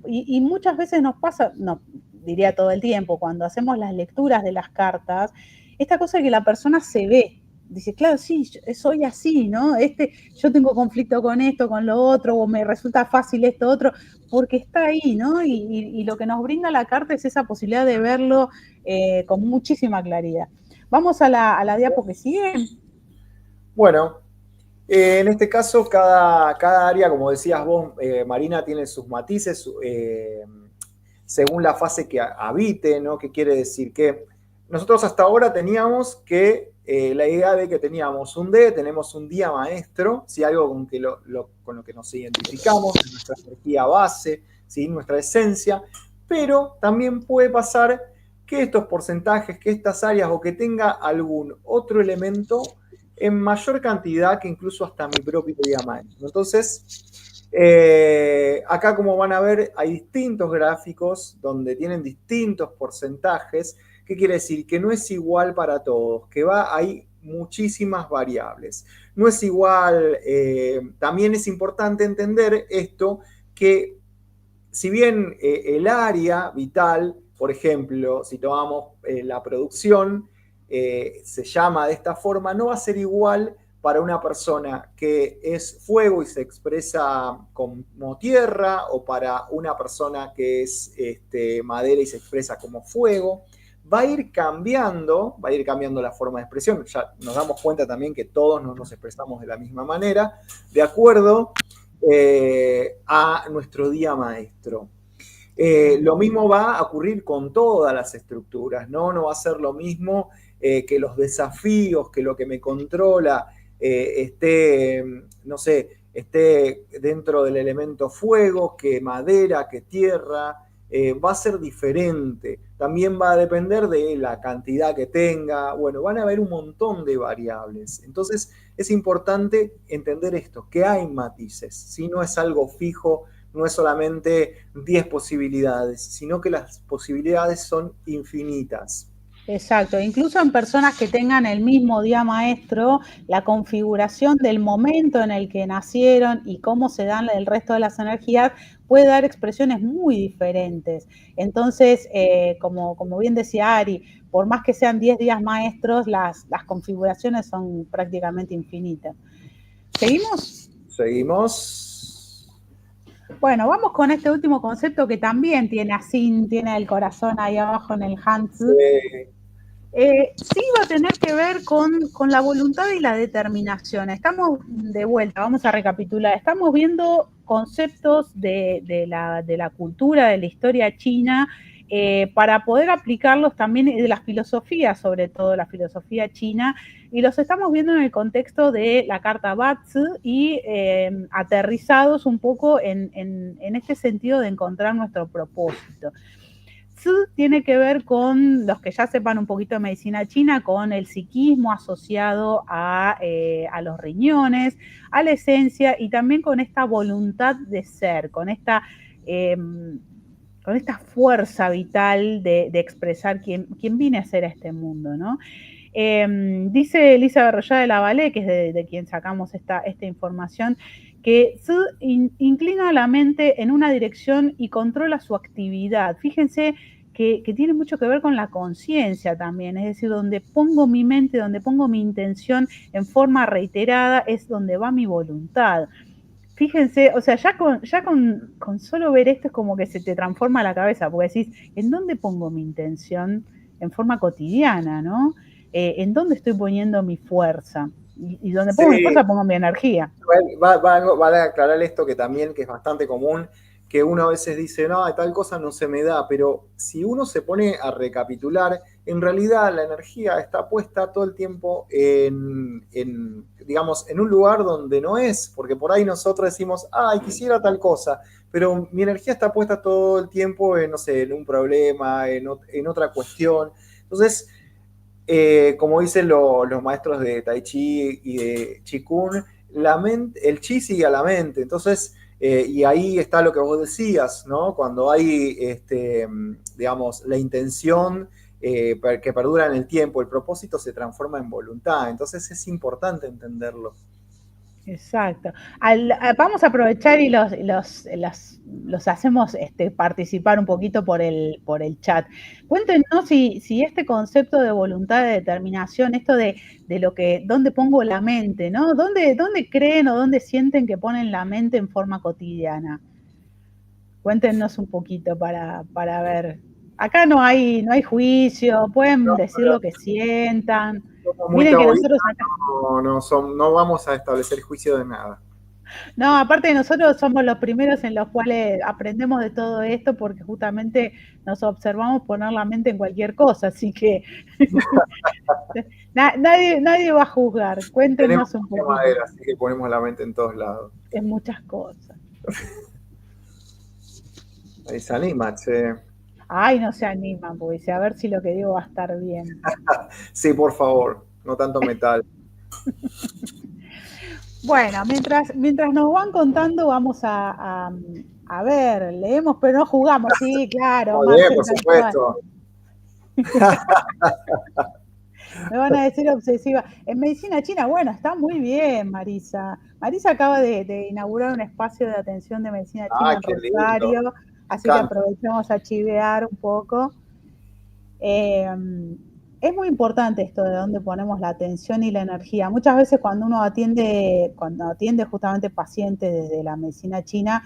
y muchas veces nos pasa, no, diría todo el tiempo, cuando hacemos las lecturas de las cartas, esta cosa de que la persona se ve. Dice, claro, sí, soy así, ¿no? Yo tengo conflicto con esto, con lo otro, o me resulta fácil esto, otro, porque está ahí, ¿no? Y lo que nos brinda la carta es esa posibilidad de verlo con muchísima claridad. Vamos a la diapo que sigue. Bueno, en este caso, cada área, como decías vos, Marina, tiene sus matices según la fase que habite, ¿no? ¿Qué quiere decir? Que nosotros hasta ahora teníamos que la idea de que teníamos un D, tenemos un día maestro, ¿sí? Algo con lo que nos identificamos, nuestra energía base, ¿sí? Nuestra esencia, pero también puede pasar que estos porcentajes, que estas áreas o que tenga algún otro elemento en mayor cantidad que incluso hasta mi propio día maestro. Entonces, acá como van a ver hay distintos gráficos donde tienen distintos porcentajes. ¿Qué quiere decir? Que no es igual para todos, que hay muchísimas variables. No es igual, también es importante entender esto, que si bien el área vital, por ejemplo, si tomamos la producción, se llama de esta forma, no va a ser igual para una persona que es fuego y se expresa como tierra, o para una persona que es madera y se expresa como fuego. Va a ir cambiando la forma de expresión. Ya nos damos cuenta también que todos no nos expresamos de la misma manera, de acuerdo a nuestro día maestro. Lo mismo va a ocurrir con todas las estructuras, ¿no? No va a ser lo mismo que los desafíos, que lo que me controla no sé, esté dentro del elemento fuego, que madera, que tierra. Va a ser diferente. También va a depender de la cantidad que tenga. Bueno, van a haber un montón de variables. Entonces, es importante entender esto, que hay matices. Si no es algo fijo, no es solamente 10 posibilidades, sino que las posibilidades son infinitas. Exacto, incluso en personas que tengan el mismo día maestro, la configuración del momento en el que nacieron y cómo se dan el resto de las energías puede dar expresiones muy diferentes. Entonces, como bien decía Ari, por más que sean 10 días maestros, las configuraciones son prácticamente infinitas. ¿Seguimos? Seguimos. Bueno, vamos con este último concepto que también tiene así, tiene el corazón ahí abajo en el Hans. Sí va a tener que ver con la voluntad y la determinación. Estamos de vuelta, vamos a recapitular. Estamos viendo conceptos de la cultura, de la historia china, para poder aplicarlos también de la filosofía, sobre todo la filosofía china, y los estamos viendo en el contexto de la carta Bazi y aterrizados un poco en este sentido de encontrar nuestro propósito. Zi tiene que ver con, los que ya sepan un poquito de medicina china, con el psiquismo asociado a los riñones, a la esencia, y también con esta voluntad de ser, con esta fuerza vital de expresar quién vine a ser a este mundo, ¿no? Dice Elisa Berroya de la Vallee, que es de quien sacamos esta información, que Zi inclina la mente en una dirección y controla su actividad. Fíjense que tiene mucho que ver con la conciencia también, es decir, donde pongo mi mente, donde pongo mi intención en forma reiterada, es donde va mi voluntad. Fíjense, o sea, ya con solo ver esto es como que se te transforma la cabeza, porque decís, ¿en dónde pongo mi intención en forma cotidiana, no? ¿En dónde estoy poniendo mi fuerza? Y donde pongo mi fuerza, pongo mi energía. Vale aclarar esto que también, que es bastante común, que uno a veces dice, no, tal cosa no se me da, pero si uno se pone a recapitular, en realidad la energía está puesta todo el tiempo digamos, en un lugar donde no es, porque por ahí nosotros decimos, ay, quisiera tal cosa, pero mi energía está puesta todo el tiempo en, no sé, en un problema, en otra cuestión. Entonces, como dicen los maestros de Tai Chi y de Qigong, el Chi sigue a la mente. Entonces, y ahí está lo que vos decías, ¿no? Cuando hay, digamos, la intención que perdura en el tiempo, el propósito se transforma en voluntad. Entonces es importante entenderlo. Exacto. Vamos a aprovechar y los hacemos participar un poquito por el chat. Cuéntenos si este concepto de voluntad de determinación, esto de dónde pongo la mente, ¿no? ¿Dónde creen o dónde sienten que ponen la mente en forma cotidiana? Cuéntenos un poquito para ver. Acá no hay juicio, pueden No, decir lo que sientan. somos muy Miren que taoístas, nosotros acá. no vamos a establecer juicio de nada. No, aparte de nosotros somos los primeros en los cuales aprendemos de todo esto porque justamente nos observamos poner la mente en cualquier cosa, así que nadie va a juzgar. Tenemos Cuéntenos un mucha poquito madera, así que ponemos la mente en todos lados. en muchas cosas. Ahí se anima, che. Ay, no se animan, porque dice, a ver si lo que digo va a estar bien. Sí, por favor, no tanto metal. Bueno, mientras nos van contando, vamos a ver, leemos, pero no jugamos, sí, claro, Muy bien, Marcel, por tal cual. supuesto. Me van a decir obsesiva. En medicina china, bueno, está muy bien, Marisa. Marisa acaba de inaugurar un espacio de atención de medicina china Ay, en qué lindo. Rosario, Me así que encanta. aprovechamos a chivear un poco. Eh, es muy importante esto de dónde ponemos la atención y la energía. Muchas veces cuando atiende justamente pacientes desde la medicina china,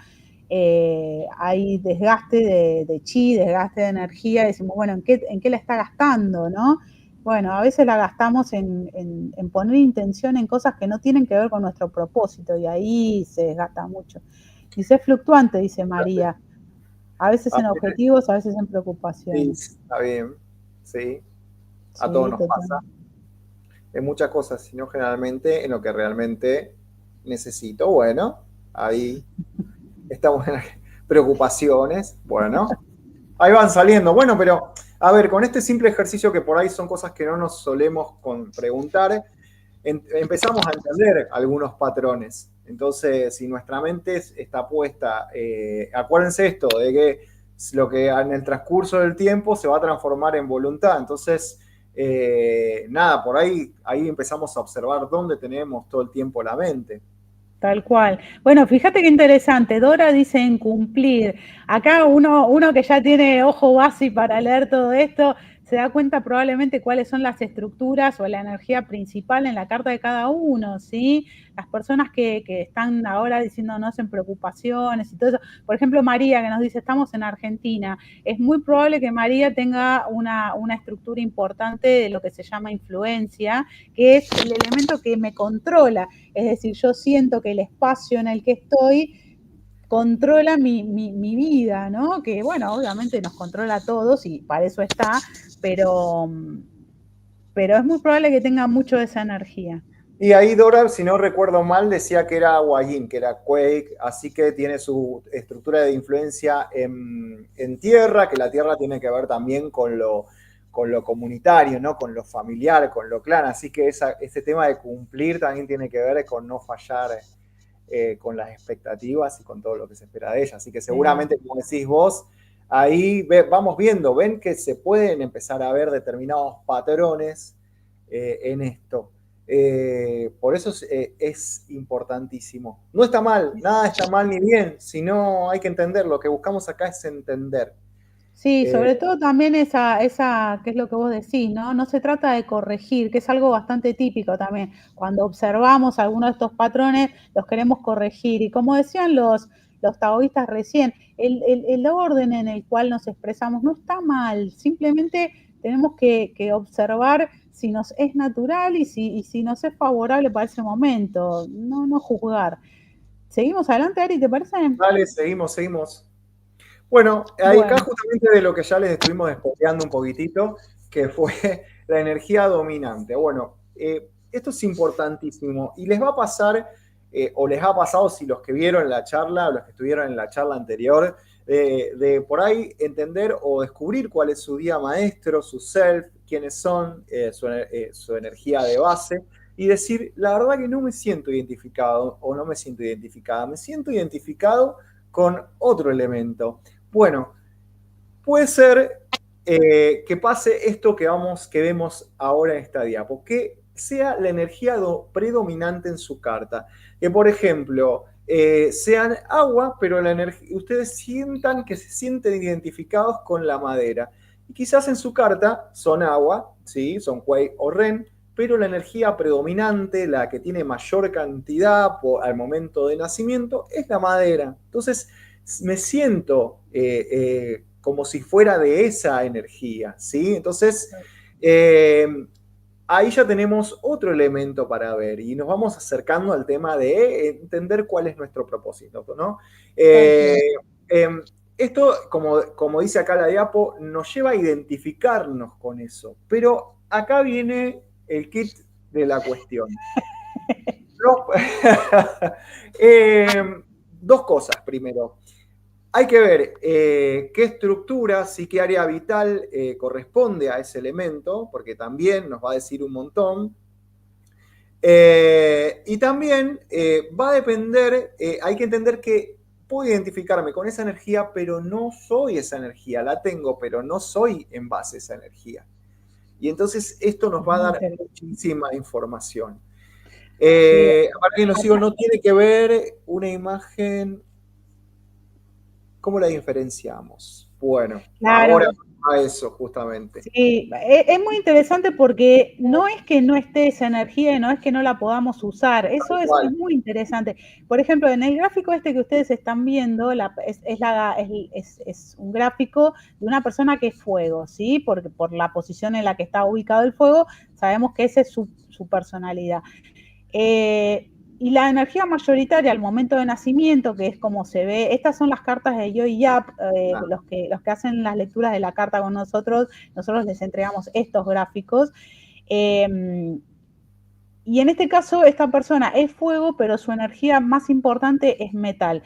hay desgaste de chi, desgaste de energía, y decimos, bueno, ¿en qué la está gastando, no? Bueno, a veces la gastamos en poner intención en cosas que no tienen que ver con nuestro propósito, y ahí se desgasta mucho. Dice, es fluctuante, dice María, a veces A en ver, objetivos, a veces en sí, preocupaciones. está bien. Sí, a todos Sí, nos pasa. totalmente. En muchas cosas, sino generalmente en lo que realmente necesito. Bueno, ahí está buena. Preocupaciones, bueno, ahí van saliendo. Bueno, pero a ver, con este simple ejercicio que por ahí son cosas que no nos solemos preguntar, empezamos a entender algunos patrones. Entonces, si nuestra mente está puesta, acuérdense esto, de que lo que en el transcurso del tiempo se va a transformar en voluntad. Entonces, nada, por ahí empezamos a observar dónde tenemos todo el tiempo la mente. Tal cual. Bueno, fíjate qué interesante. Dora dice en cumplir. Acá uno que ya tiene ojo base para leer todo esto, se da cuenta probablemente cuáles son las estructuras o la energía principal en la carta de cada uno, ¿sí? Las personas que están ahora diciéndonos en preocupaciones y todo eso. Por ejemplo, María, que nos dice, estamos en Argentina. Es muy probable que María tenga una estructura importante de lo que se llama influencia, que es el elemento que me controla. Es decir, yo siento que el espacio en el que estoy controla mi vida, ¿no? Que bueno, obviamente nos controla a todos y para eso está, pero, pero es muy probable que tenga mucho de esa energía. Y ahí Dora, si no recuerdo mal, decía que era Wajin, que era Quake, así que tiene su estructura de influencia en tierra, que la tierra tiene que ver también con lo comunitario, ¿no? Con lo familiar, con lo clan, así que ese tema de cumplir también tiene que ver con no fallar con las expectativas y con todo lo que se espera de ella. Así que seguramente, como decís vos, ahí vamos viendo, ven que se pueden empezar a ver determinados patrones en esto. Por eso es importantísimo. No está mal, nada está mal ni bien, sino hay que entender. Lo que buscamos acá es entender. Sí, sobre todo también que es lo que vos decís, ¿no? No se trata de corregir, que es algo bastante típico también. Cuando observamos algunos de estos patrones, los queremos corregir. Y como decían los taoístas recién, el orden en el cual nos expresamos no está mal, simplemente tenemos que observar si nos es natural y si nos es favorable para ese momento, no juzgar. ¿Seguimos adelante, Ari, te parece? Dale, seguimos. Bueno, acá Bueno. justamente de lo que ya les estuvimos despoteando un poquitito, que fue la energía dominante. Bueno, esto es importantísimo y les va a pasar, o les ha pasado si los que vieron la charla, o los que estuvieron en la charla anterior, de por ahí entender o descubrir cuál es su día maestro, su self, quiénes son, su energía de base, y decir, la verdad que no me siento identificado o no me siento identificada, me siento identificado con otro elemento. Bueno, puede ser que pase esto que vemos ahora en esta diapo. sea la energía predominante en su carta. Que por ejemplo, sean agua, pero ustedes sientan que se sienten identificados con la madera. Y quizás en su carta son agua, ¿sí? Son Kuei o Ren, pero la energía predominante, la que tiene mayor cantidad al momento de nacimiento, es la madera. Entonces, me siento como si fuera de esa energía, ¿sí? Entonces, eh, ahí ya tenemos otro elemento para ver y nos vamos acercando al tema de entender cuál es nuestro propósito, ¿no? Tal cual. Eh, Esto, como dice acá la diapo, nos lleva a identificarnos con eso, pero acá viene el kit de la cuestión. No, dos cosas primero. Hay que ver qué estructura, sí, qué área vital corresponde a ese elemento, porque también nos va a decir un montón. Y también va a depender, hay que entender que puedo identificarme con esa energía, pero no soy esa energía. La tengo, pero no soy en base a esa energía. Y entonces esto nos va a Muy dar interesante. muchísima información. Bien. Aparte, lo sigo, Acá- no tiene que ver una imagen. ¿Cómo la diferenciamos? Bueno, ahora Claro. a eso justamente. Sí, es muy interesante porque no es que no esté esa energía y no es que no la podamos usar. Eso Tal es cual. muy interesante. Por ejemplo, en el gráfico este que ustedes están viendo, es un gráfico de una persona que es fuego, ¿sí? Porque por la posición en la que está ubicado el fuego, sabemos que esa es su personalidad. Y la energía mayoritaria al momento de nacimiento, que es como se ve, estas son las cartas de Yo y Yap, Ah, los que hacen las lecturas de la carta con nosotros les entregamos estos gráficos. Eh, y en este caso, esta persona es fuego, pero su energía más importante es metal.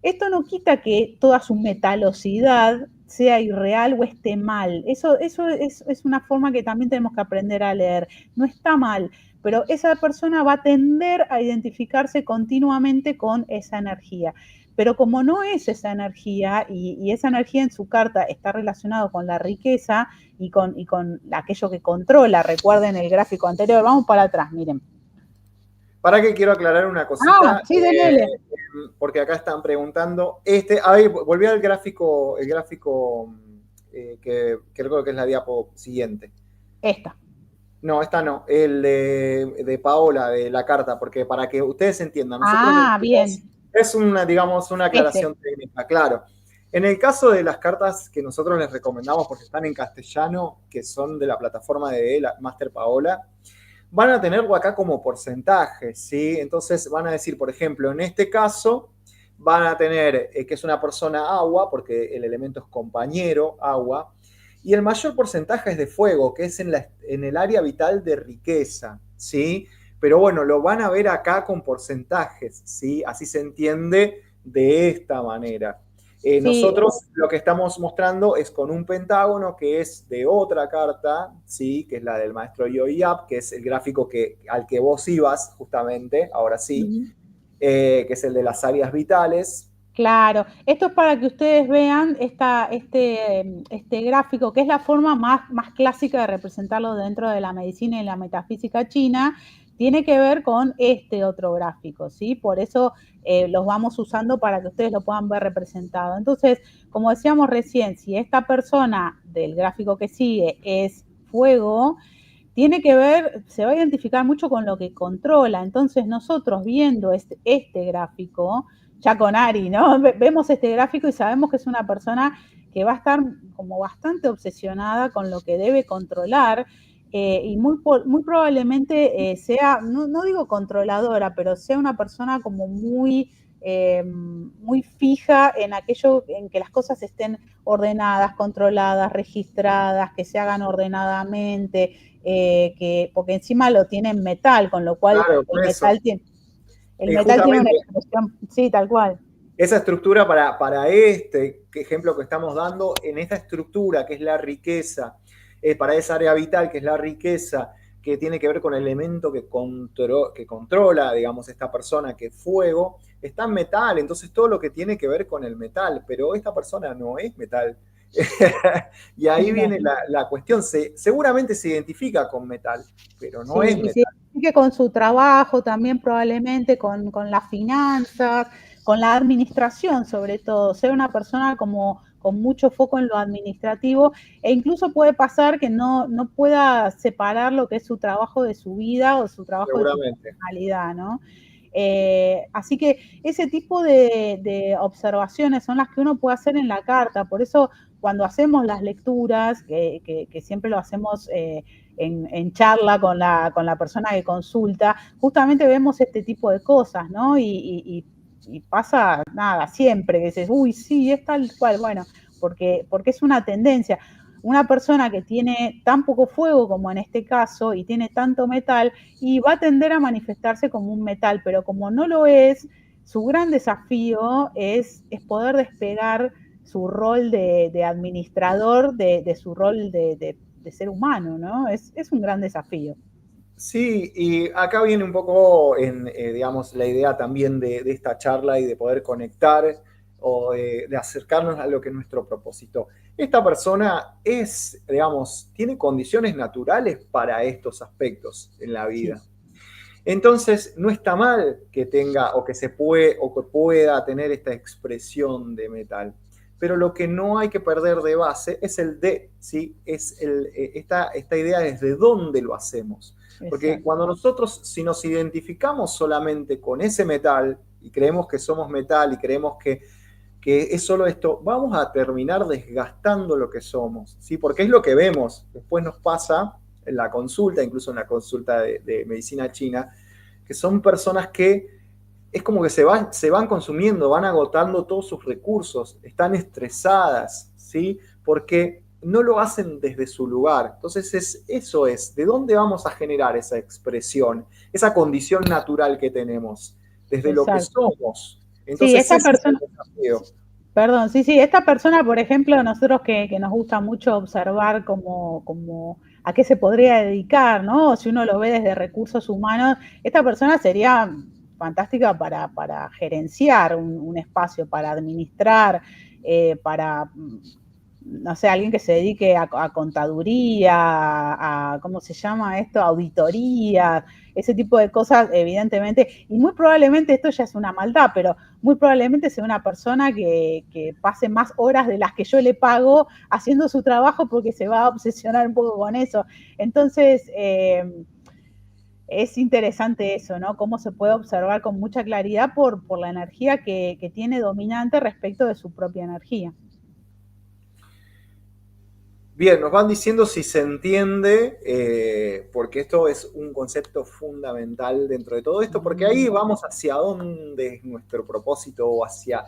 Esto no quita que toda su metalosidad sea irreal o esté mal. Eso es una forma que también tenemos que aprender a leer. No está mal, pero esa persona va a tender a identificarse continuamente con esa energía. Pero como no es esa energía y esa energía en su carta está relacionado con la riqueza y con aquello que controla, recuerden el gráfico anterior, vamos para atrás, miren. para que quiero aclarar una Ah, cosita, sí, dele. porque acá están preguntando. A ver, volví al gráfico, el gráfico que creo que es la diapo siguiente. Esta. No, esta no, el de Paola, de la carta, porque para que ustedes entiendan, nosotros Ah, elegimos, bien. es una, digamos, una Este. aclaración técnica, claro. En el caso de las cartas que nosotros les recomendamos, porque están en castellano, que son de la plataforma de la Master Paola, van a tenerlo acá como porcentaje, ¿sí? Entonces van a decir, por ejemplo, en este caso, van a tener que es una persona agua, porque el elemento es compañero, agua, y el mayor porcentaje es de fuego, que es en el área vital de riqueza, ¿sí? Pero bueno, lo van a ver acá con porcentajes, ¿sí? Así se entiende de esta manera. Sí, Nosotros lo que estamos mostrando es con un pentágono que es de otra carta, ¿sí? Que es la del maestro Yoyap, que es el gráfico al que vos ibas justamente, ahora sí, que es el de las áreas vitales. claro. Esto es para que ustedes vean este gráfico, que es la forma más clásica de representarlo dentro de la medicina y la metafísica china. Tiene que ver con este otro gráfico, ¿sí? Por eso los vamos usando para que ustedes lo puedan ver representado. Entonces, como decíamos recién, si esta persona del gráfico que sigue es fuego, tiene que ver, se va a identificar mucho con lo que controla. Entonces nosotros viendo este gráfico, ya con Ari, ¿no? Vemos este gráfico y sabemos que es una persona que va a estar como bastante obsesionada con lo que debe controlar y muy probablemente sea, no digo controladora, pero sea una persona como muy fija en aquello en que las cosas estén ordenadas, controladas, registradas, que se hagan ordenadamente, porque encima lo tiene en metal, con lo cual Claro, por eso. el metal tiene una Justamente expresión, sí, tal cual. esa estructura para este ejemplo que estamos dando, en esta estructura que es la riqueza, para esa área vital que es la riqueza, que tiene que ver con el elemento que controla, digamos, esta persona, que es fuego, está en metal, entonces todo lo que tiene que ver con el metal, pero esta persona no es metal, Y ahí No. viene la cuestión, seguramente se identifica con metal, pero no es Sí, y sí, metal. que con su trabajo también probablemente, con las finanzas, con la administración sobre todo, ser una persona como con mucho foco en lo administrativo, e incluso puede pasar que no pueda separar lo que es su trabajo de su vida o su trabajo de su Seguramente. personalidad, ¿no? Así que ese tipo de observaciones son las que uno puede hacer en la carta, por eso cuando hacemos las lecturas, que siempre lo hacemos en charla con la persona que consulta, justamente vemos este tipo de cosas, ¿no? Y pasa nada, siempre que dices, uy, sí, es tal cual, bueno, porque es una tendencia. Una persona que tiene tan poco fuego como en este caso y tiene tanto metal, y va a tender a manifestarse como un metal, pero como no lo es, su gran desafío es poder despegar su rol de administrador de su rol de ser humano, ¿no? Es un gran desafío. Sí, y acá viene un poco en, digamos, la idea también de esta charla y de poder conectar o de acercarnos a lo que es nuestro propósito. Esta persona es, digamos, tiene condiciones naturales para estos aspectos en la vida. Sí. Entonces, no está mal que tenga o que se puede o que pueda tener esta expresión de metal. Pero lo que no hay que perder de base es el de, ¿sí? Es esta idea desde dónde lo hacemos. Porque Exacto. cuando nosotros, si nos identificamos solamente con ese metal y creemos que somos metal y creemos que es solo esto, vamos a terminar desgastando lo que somos, ¿sí? Porque es lo que vemos. Después nos pasa en la consulta, incluso en la consulta de medicina china, que son personas que es como que se van consumiendo, van agotando todos sus recursos, están estresadas, ¿sí? Porque no lo hacen desde su lugar. Entonces, eso es, ¿de dónde vamos a generar esa expresión, esa condición natural que tenemos? Desde lo que Exacto. somos. Sí, Entonces, esta ese es el persona, desafío. perdón, sí, esta persona, por ejemplo, nosotros que nos gusta mucho observar como a qué se podría dedicar, ¿no? Si uno lo ve desde recursos humanos, esta persona sería fantástica para gerenciar un espacio, para administrar, para, no sé, alguien que se dedique a contaduría, ¿cómo se llama esto? Auditoría, ese tipo de cosas, evidentemente, y muy probablemente esto ya es una maldad, pero muy probablemente sea una persona que pase más horas de las que yo le pago haciendo su trabajo porque se va a obsesionar un poco con eso. Entonces, es interesante eso, ¿no? Cómo se puede observar con mucha claridad por la energía que tiene dominante respecto de su propia energía. Bien, nos van diciendo si se entiende, porque esto es un concepto fundamental dentro de todo esto, porque ahí vamos hacia dónde es nuestro propósito o hacia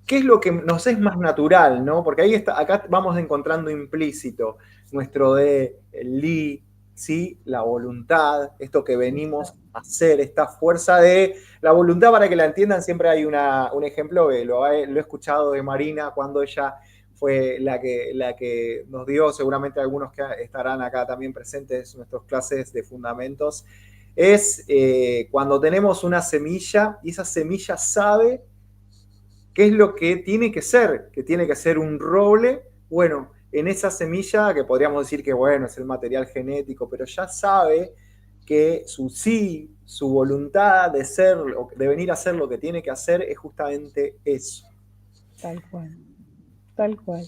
qué es lo que nos es más natural, ¿no? Porque ahí está, acá vamos encontrando implícito nuestro de Li, ¿sí? La voluntad, esto que venimos a hacer, esta fuerza de la voluntad, para que la entiendan, siempre hay un ejemplo, lo he escuchado de Marina cuando ella fue la que nos dio, seguramente algunos que estarán acá también presentes en nuestras clases de fundamentos, es cuando tenemos una semilla y esa semilla sabe qué es lo que tiene que ser un roble. Bueno, en esa semilla, que podríamos decir que, bueno, es el material genético, pero ya sabe que su sí, su voluntad de ser, de venir a hacer lo que tiene que hacer, es justamente eso. Tal cual, tal cual.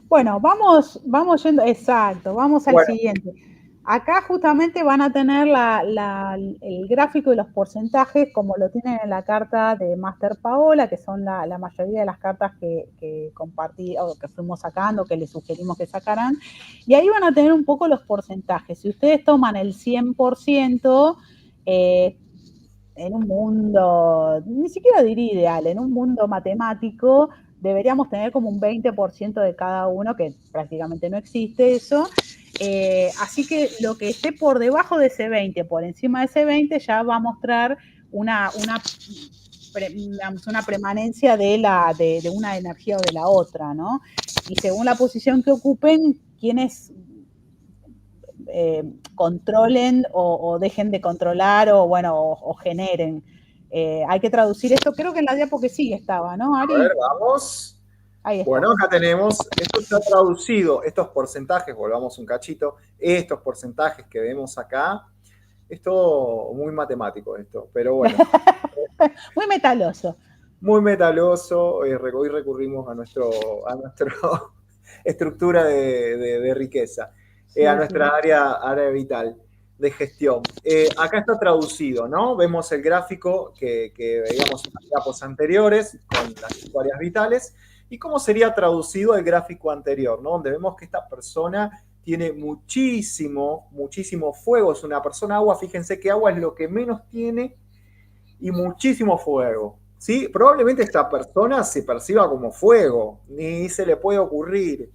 Bueno, vamos yendo, exacto, vamos al Bueno, siguiente. Acá justamente van a tener el gráfico y los porcentajes como lo tienen en la carta de Master Paola, que son la mayoría de las cartas que compartí o que fuimos sacando, que les sugerimos que sacaran. Y ahí van a tener un poco los porcentajes. Si ustedes toman el 100%, en un mundo, ni siquiera diría ideal, en un mundo matemático, deberíamos tener como un 20% de cada uno, que prácticamente no existe eso. Así que lo que esté por debajo de ese 20, por encima de ese 20, ya va a mostrar una permanencia de una energía o de la otra, ¿no? Y según la posición que ocupen, quienes controlen o dejen de controlar o, bueno, o generen. Hay que traducir esto, creo que en la diapo que sigue estaba, ¿no, a ver, Ari? vamos. Ahí está. Bueno, acá tenemos, esto está traducido, estos porcentajes, volvamos un cachito, estos porcentajes que vemos acá, es todo muy matemático esto, pero bueno. Muy metaloso. Muy metaloso, hoy recurrimos a nuestra estructura de riqueza, Sí, a sí. nuestra área vital de gestión. Acá está traducido, ¿no? Vemos el gráfico que veíamos en las capos anteriores con las áreas vitales y cómo sería traducido el gráfico anterior, ¿no? Donde vemos que esta persona tiene muchísimo fuego, es una persona agua, fíjense que agua es lo que menos tiene y muchísimo fuego. ¿Sí? Probablemente esta persona se perciba como fuego, ni se le puede ocurrir.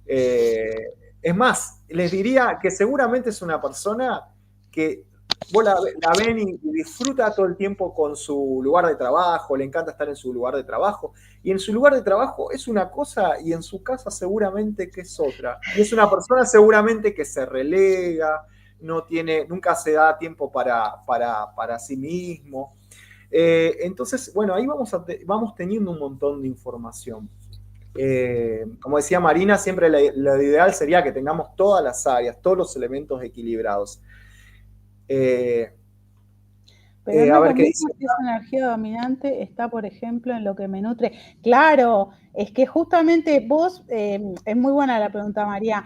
Es más, les diría que seguramente es una persona que vos la ven y disfruta todo el tiempo con su lugar de trabajo, le encanta estar en su lugar de trabajo, y en su lugar de trabajo es una cosa y en su casa seguramente que es otra. Y es una persona seguramente que se relega, nunca se da tiempo para sí mismo. Entonces, bueno, ahí vamos teniendo un montón de información. Como decía Marina, siempre lo ideal sería que tengamos todas las áreas, todos los elementos equilibrados. Pero no A es ver lo qué mismo dice. si esa energía dominante está, por ejemplo, en lo que me nutre. Claro, es que justamente vos, es muy buena la pregunta, María.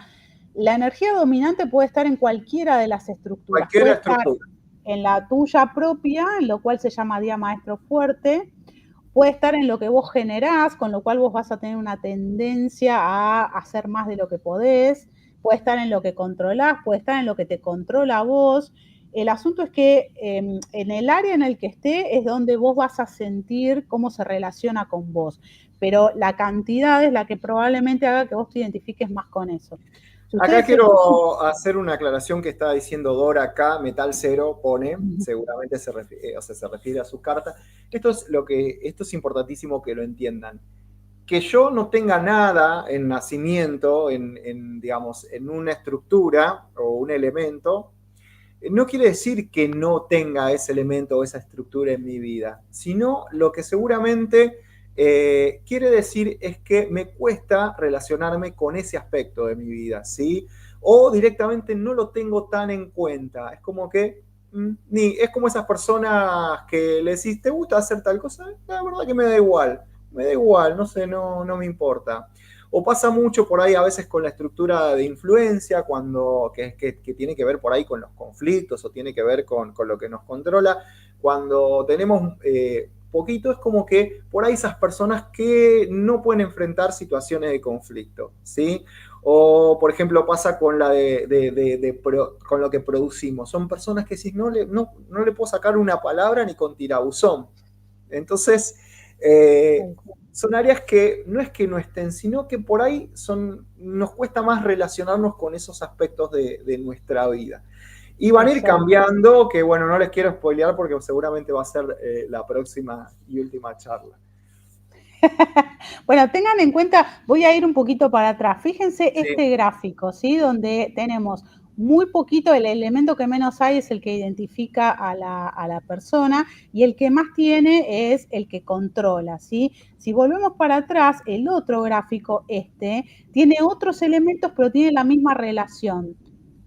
La energía dominante puede estar en cualquiera de las estructuras. Cualquier Puede estar estructura. en la tuya propia, en lo cual se llama día maestro fuerte. Puede estar en lo que vos generás, con lo cual vos vas a tener una tendencia a hacer más de lo que podés. Puede estar en lo que controlás, puede estar en lo que te controla a vos. El asunto es que en el área en el que esté es donde vos vas a sentir cómo se relaciona con vos. Pero la cantidad es la que probablemente haga que vos te identifiques más con eso. Si Acá ustedes se fijan, quiero hacer una aclaración que está diciendo Dora acá, Metal Cero pone, seguramente se refiere a sus cartas. Esto es importantísimo que lo entiendan. Que yo no tenga nada en nacimiento, digamos, en una estructura o un elemento, no quiere decir que no tenga ese elemento o esa estructura en mi vida, sino lo que seguramente quiere decir es que me cuesta relacionarme con ese aspecto de mi vida, ¿sí? O directamente no lo tengo tan en cuenta. Es como que, es como esas personas que le decís, ¿te gusta hacer tal cosa? La verdad que me da igual, no sé, no me importa. O pasa mucho por ahí a veces con la estructura de influencia, que tiene que ver por ahí con los conflictos o tiene que ver con lo que nos controla. Cuando tenemos poquito, es como que por ahí esas personas que no pueden enfrentar situaciones de conflicto, ¿sí? O, por ejemplo, pasa con con lo que producimos. Son personas que si no le puedo sacar una palabra ni con tirabuzón. Entonces, son áreas que no es que no estén, sino que por ahí nos cuesta más relacionarnos con esos aspectos de nuestra vida. Y van a ir cambiando, que bueno, no les quiero spoilear porque seguramente va a ser la próxima y última charla. Bueno, tengan en cuenta, voy a ir un poquito para atrás. Fíjense este gráfico, ¿sí? Donde tenemos muy poquito, el elemento que menos hay es el que identifica a la persona y el que más tiene es el que controla, ¿sí? Si volvemos para atrás, el otro gráfico, tiene otros elementos, pero tiene la misma relación.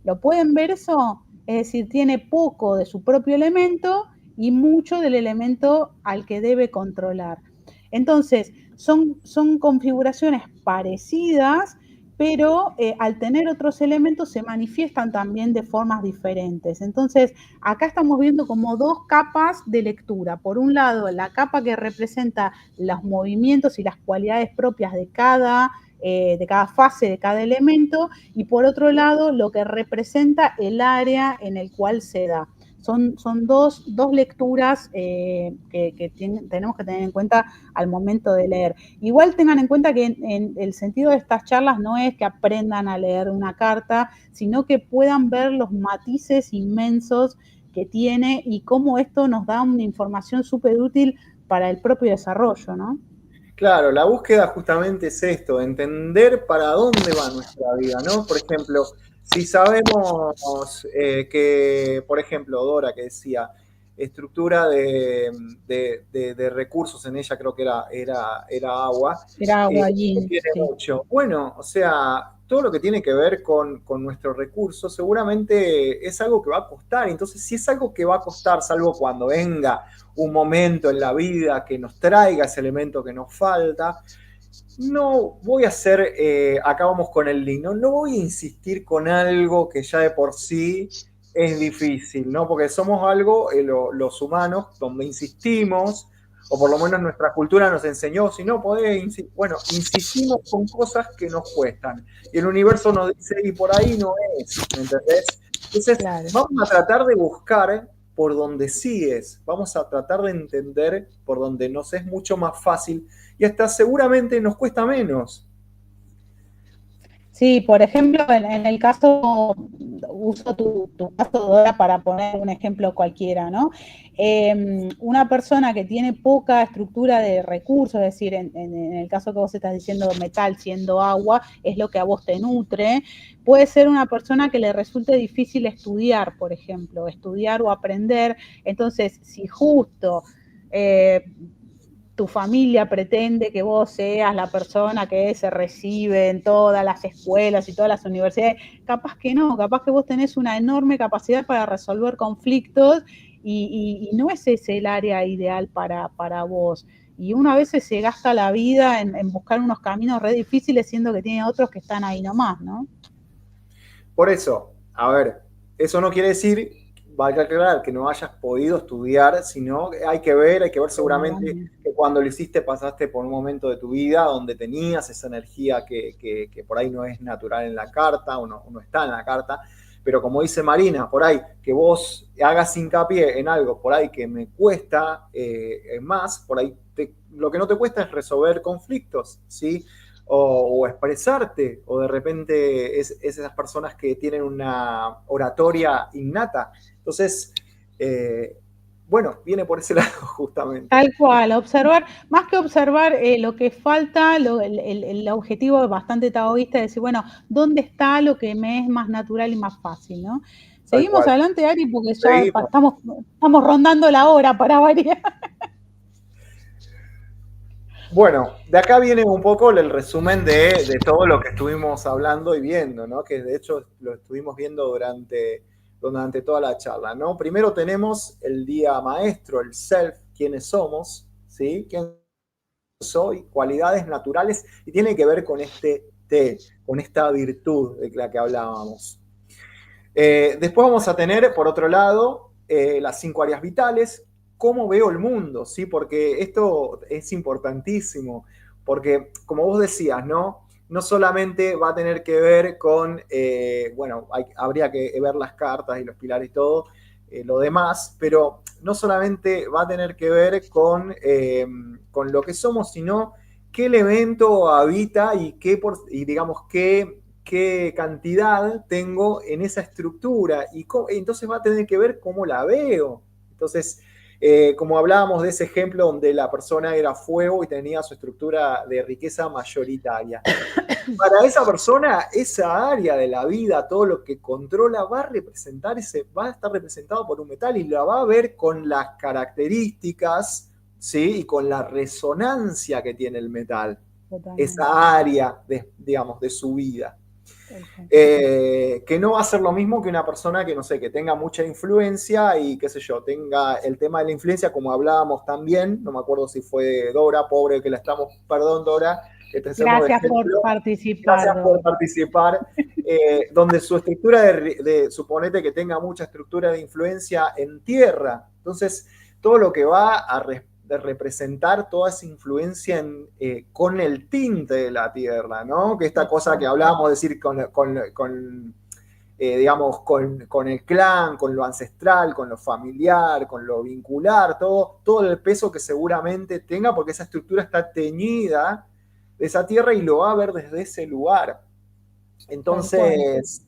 ¿Lo pueden ver eso? Es decir, tiene poco de su propio elemento y mucho del elemento al que debe controlar. Entonces, son configuraciones parecidas, pero al tener otros elementos se manifiestan también de formas diferentes. Entonces, acá estamos viendo como dos capas de lectura. Por un lado, la capa que representa los movimientos y las cualidades propias de cada fase, de cada elemento, y por otro lado, lo que representa el área en el cual se da. Son dos lecturas que tenemos que tener en cuenta al momento de leer. Igual tengan en cuenta que en el sentido de estas charlas no es que aprendan a leer una carta, sino que puedan ver los matices inmensos que tiene y cómo esto nos da una información súper útil para el propio desarrollo, ¿no? Claro, la búsqueda justamente es esto, entender para dónde va nuestra vida, ¿no? Por ejemplo, si sabemos que, por ejemplo, Dora que decía, estructura de recursos en ella, creo que era agua. Era agua No allí, tiene sí. mucho. Bueno, o sea, todo lo que tiene que ver con nuestros recursos seguramente es algo que va a costar. Entonces, si es algo que va a costar, salvo cuando venga un momento en la vida que nos traiga ese elemento que nos falta, no voy a hacer, acá vamos con el link, no voy a insistir con algo que ya de por sí es difícil, ¿no? Porque somos algo, los humanos, donde insistimos, o por lo menos nuestra cultura nos enseñó, si no podés, bueno, insistimos con cosas que nos cuestan. Y el universo nos dice, y por ahí no es, ¿me entendés? Entonces, Claro. vamos a tratar de buscar por donde sí es, vamos a tratar de entender por donde nos es mucho más fácil y hasta seguramente nos cuesta menos. Sí, por ejemplo, en el caso, uso tu caso, Dora, para poner un ejemplo cualquiera, ¿no? Una persona que tiene poca estructura de recursos, es decir, en el caso que vos estás diciendo metal siendo agua, es lo que a vos te nutre, puede ser una persona que le resulte difícil estudiar, por ejemplo, estudiar o aprender. Entonces, si justo tu familia pretende que vos seas la persona que se recibe en todas las escuelas y todas las universidades, capaz que no, capaz que vos tenés una enorme capacidad para resolver conflictos y no es ese el área ideal para vos. Y uno a veces se gasta la vida en buscar unos caminos re difíciles, siendo que tiene otros que están ahí nomás, ¿no? Por eso, a ver, eso no quiere decir, valga aclarar, que no hayas podido estudiar, sino que hay que ver seguramente que cuando lo hiciste pasaste por un momento de tu vida donde tenías esa energía que por ahí no es natural en la carta o no está en la carta, pero como dice Marina, por ahí que vos hagas hincapié en algo por ahí que me cuesta más, por ahí lo que no te cuesta es resolver conflictos, ¿sí? O expresarte, o de repente es esas personas que tienen una oratoria innata. Entonces, bueno, viene por ese lado justamente. Tal cual, observar, más que observar lo que falta, el objetivo es bastante taoísta, de decir, bueno, ¿dónde está lo que me es más natural y más fácil, ¿no? Tal Seguimos cual. adelante, Ari, porque ya Seguimos. estamos rondando la hora para variar. Bueno, de acá viene un poco el resumen de todo lo que estuvimos hablando y viendo, ¿no? Que de hecho lo estuvimos viendo durante toda la charla, ¿no? Primero tenemos el día maestro, el self, quiénes somos, ¿sí? ¿Quién soy? Cualidades naturales y tiene que ver con este T, con esta virtud de la que hablábamos. Después vamos a tener, por otro lado, las 5 áreas vitales, cómo veo el mundo, ¿sí? Porque esto es importantísimo, porque como vos decías, ¿no? No solamente va a tener que ver con, bueno, habría que ver las cartas y los pilares y todo, lo demás, pero no solamente va a tener que ver con lo que somos, sino qué elemento habita y digamos, qué cantidad tengo en esa estructura y entonces va a tener que ver cómo la veo. Entonces, como hablábamos de ese ejemplo donde la persona era fuego y tenía su estructura de riqueza mayoritaria. Para esa persona, esa área de la vida, todo lo que controla, va a estar representado por un metal y la va a ver con las características, ¿sí? Y con la resonancia que tiene el metal. Totalmente. Esa área, digamos, de su vida. Que no va a ser lo mismo que una persona que, no sé, que tenga mucha influencia y, qué sé yo, tenga el tema de la influencia, como hablábamos también, no me acuerdo si fue Dora, pobre que la estamos, perdón Dora, que te hacemos Gracias por participar. Gracias por participar. Donde su estructura suponete que tenga mucha estructura de influencia en tierra, entonces todo lo que va a representar toda esa influencia con el tinte de la tierra, ¿no? Que esta cosa que hablábamos, decir, digamos, con el clan, con lo ancestral, con lo familiar, con lo vincular, todo el peso que seguramente tenga, porque esa estructura está teñida de esa tierra y lo va a ver desde ese lugar. Entonces,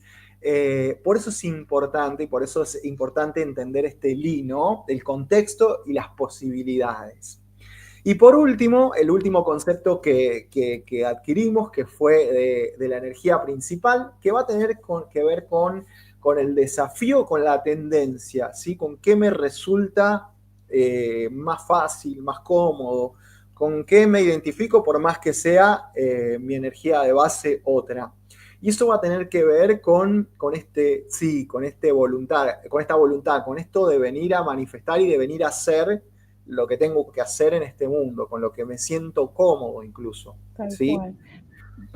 por eso es importante, y por eso es importante entender este lino, el contexto y las posibilidades. Y por último, el último concepto que adquirimos, que fue de la energía principal, que va a tener que ver con con el desafío, con la tendencia, ¿sí? Con qué me resulta más fácil, más cómodo, con qué me identifico por más que sea mi energía de base otra. Y eso va a tener que ver con esta voluntad, con esto de venir a manifestar y de venir a hacer lo que tengo que hacer en este mundo, con lo que me siento cómodo incluso. Tal ¿Sí? cual.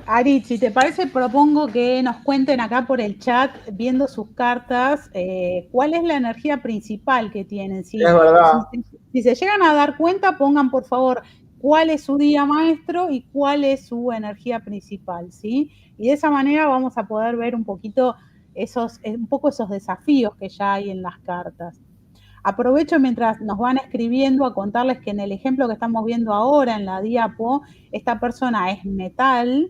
Ari, si te parece, propongo que nos cuenten acá por el chat, viendo sus cartas, cuál es la energía principal que tienen. Es verdad. Si se llegan a dar cuenta, pongan por favor cuál es su día maestro y cuál es su energía principal, ¿sí? Y de esa manera vamos a poder ver un poquito un poco esos desafíos que ya hay en las cartas. Aprovecho mientras nos van escribiendo a contarles que en el ejemplo que estamos viendo ahora en la diapo, esta persona es metal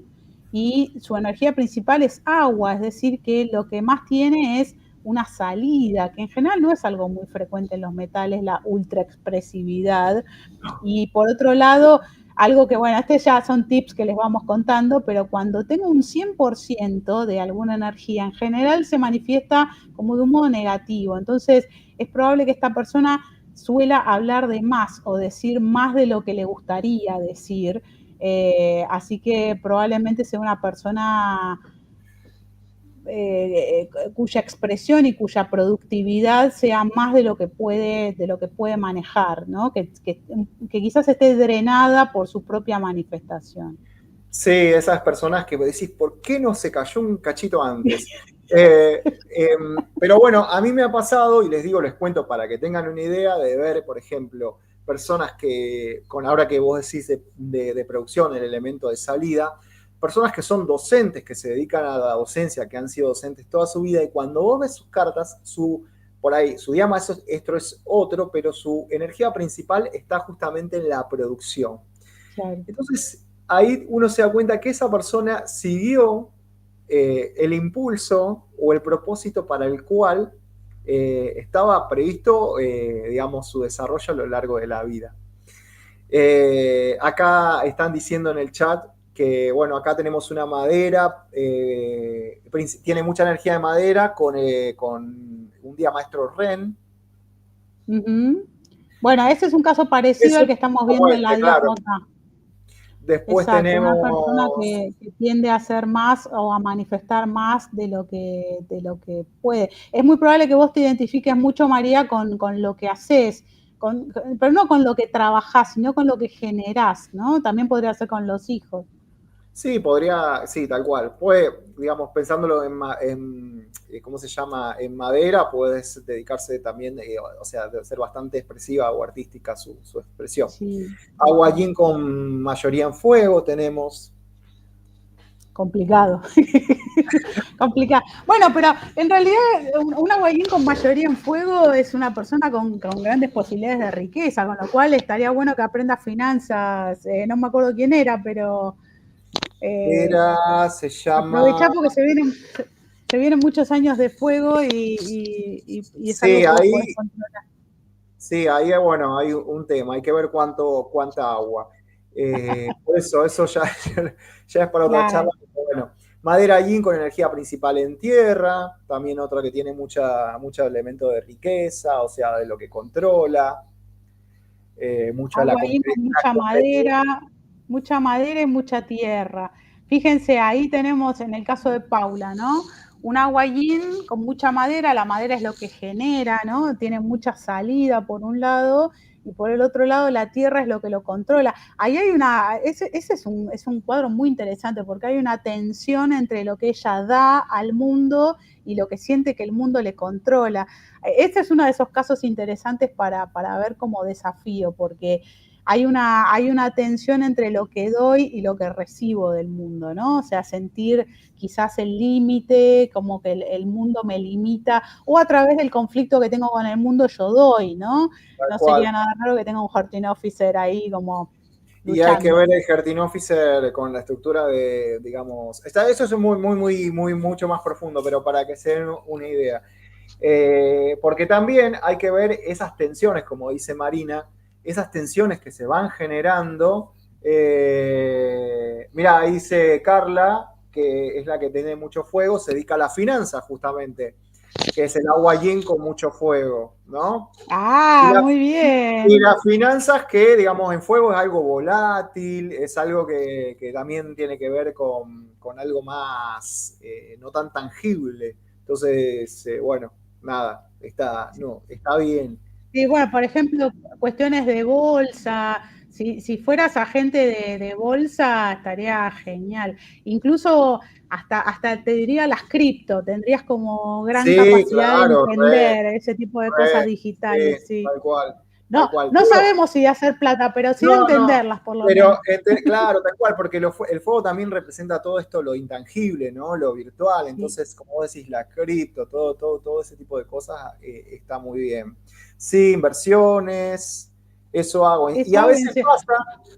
y su energía principal es agua, es decir, que lo que más tiene es una salida, que en general no es algo muy frecuente en los metales, la ultra expresividad. Y por otro lado, algo que, bueno, ya son tips que les vamos contando, pero cuando tengo un 100% de alguna energía, en general se manifiesta como de un modo negativo. Entonces, es probable que esta persona suela hablar de más o decir más de lo que le gustaría decir. Así que probablemente sea una persona cuya expresión y cuya productividad sea más de lo que puede manejar, ¿no? Que quizás esté drenada por su propia manifestación. Sí, esas personas que me decís, ¿por qué no se cayó un cachito antes? Pero bueno, a mí me ha pasado, y les cuento para que tengan una idea, de ver, por ejemplo, personas que, ahora que vos decís de producción, el elemento de salida, personas que son docentes, que se dedican a la docencia, que han sido docentes toda su vida, y cuando vos ves sus cartas, por ahí, su día maestro esto es otro, pero su energía principal está justamente en la producción. Claro. Entonces, ahí uno se da cuenta que esa persona siguió el impulso o el propósito para el cual estaba previsto, digamos, su desarrollo a lo largo de la vida. Acá están diciendo en el chat que, bueno, acá tenemos una madera, tiene mucha energía de madera con un día maestro Ren. Bueno, ese es un caso parecido al que estamos viendo en la claro. diapositiva. Después Exacto, tenemos una persona que tiende a hacer más o a manifestar más de lo que puede. Es muy probable que vos te identifiques mucho, María, con lo que haces, pero no con lo que trabajás, sino con lo que generás, ¿no? También podría ser con los hijos. Sí, sí, tal cual. Puede, digamos, pensándolo ¿cómo se llama? En madera, puedes dedicarse también, o sea, de ser bastante expresiva o artística su expresión. Sí. Agua yin con mayoría en fuego tenemos. Complicado. Complicado. Bueno, pero en realidad un aguayín con mayoría en fuego es una persona con grandes posibilidades de riqueza, con lo cual estaría bueno que aprenda finanzas. No me acuerdo quién era, pero Se llama... aprovechar porque se vienen muchos años de fuego y es sí, algo que vos ahí, podés controlar. sí, ahí, bueno, hay un tema, hay que ver cuánta agua. Por eso ya es para otra Claro. charla, pero bueno. Madera yin con energía principal en tierra, también otra que tiene mucho elemento de riqueza, o sea, de lo que controla. Mucha la Aguayín con mucha madera y mucha tierra. Fíjense, ahí tenemos en el caso de Paula, ¿no? Un aguayín con mucha madera, la madera es lo que genera, ¿no? Tiene mucha salida por un lado y por el otro lado la tierra es lo que lo controla. Ahí hay ese es un cuadro muy interesante porque hay una tensión entre lo que ella da al mundo y lo que siente que el mundo le controla. Este es uno de esos casos interesantes para ver como desafío, porque hay una tensión entre lo que doy y lo que recibo del mundo, ¿no? O sea, sentir quizás el límite, como que el mundo me limita, o a través del conflicto que tengo con el mundo yo doy, ¿no? No sería nada raro que tenga un Hearting Officer ahí como luchando. Y hay que ver el Hearting Officer con la estructura de, digamos, eso es mucho más profundo, pero para que se den una idea. Porque también hay que ver esas tensiones, como dice Marina, esas tensiones que se van generando. Mira, dice Carla, que es la que tiene mucho fuego, se dedica a la finanza justamente. que es el agua yin con mucho fuego, ¿no? Ah, muy Y bien. las finanzas que, digamos, en fuego es algo volátil, es algo que también tiene que ver con algo más no tan tangible. Entonces, bueno, nada, no, está bien. Sí, bueno, por ejemplo, cuestiones de bolsa, si fueras agente de bolsa, estaría genial. Incluso hasta te diría las cripto, tendrías como gran Sí, capacidad de claro, entender ese tipo de cosas sí, digitales, sí. tal cual, No, tal cual. no sabemos si de hacer plata, pero sí de No, no, entenderlas por lo pero menos. claro, tal cual, porque el fuego también representa todo esto, lo intangible, ¿no? Lo virtual. Sí, Entonces, como vos decís, la cripto, todo ese tipo de cosas está muy bien. Sí, inversiones, eso hago. Y a está bien, veces sí. pasa,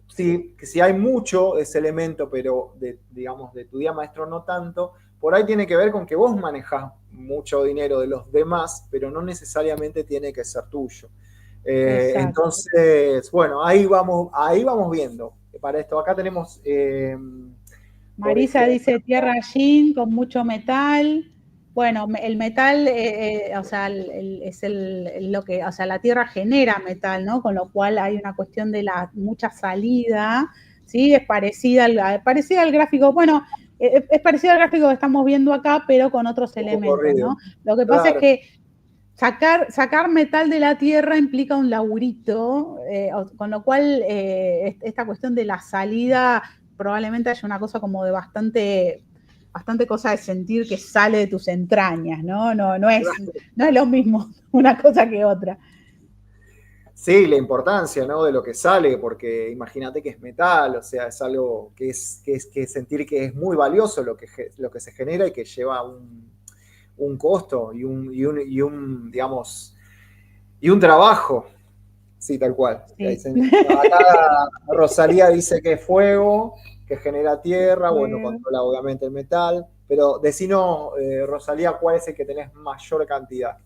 sí, que si hay mucho de ese elemento, pero digamos, de tu día maestro no tanto, por ahí tiene que ver con que vos manejás mucho dinero de los demás, pero no necesariamente tiene que ser tuyo. Exacto. Entonces, bueno, ahí vamos viendo para esto. Acá tenemos, por Marisa ejemplo, dice tierra yin con mucho metal. Bueno, el metal, o sea, es lo que, o sea, la tierra genera metal, ¿no? Con lo cual hay una cuestión de la mucha salida, ¿sí? Es parecida al gráfico, bueno, es parecida al gráfico que estamos viendo acá, pero con otros poco elementos, corrido. ¿no? Lo que pasa es Claro, que sacar metal de la tierra implica un laburito, con lo cual esta cuestión de la salida probablemente haya una cosa como de bastante cosa de sentir que sale de tus entrañas, ¿no? No es lo mismo una cosa que otra. sí, la importancia, ¿no? De lo que sale, porque imagínate que es metal, o sea, es algo que sentir que es muy valioso lo que se genera y que lleva un costo digamos, y un trabajo. Sí, tal cual. Sí. Acá Rosalía dice que es fuego, que genera tierra, bueno, Bueno, controla obviamente el metal, pero decinos, Rosalía, cuál es el que tenés mayor cantidad.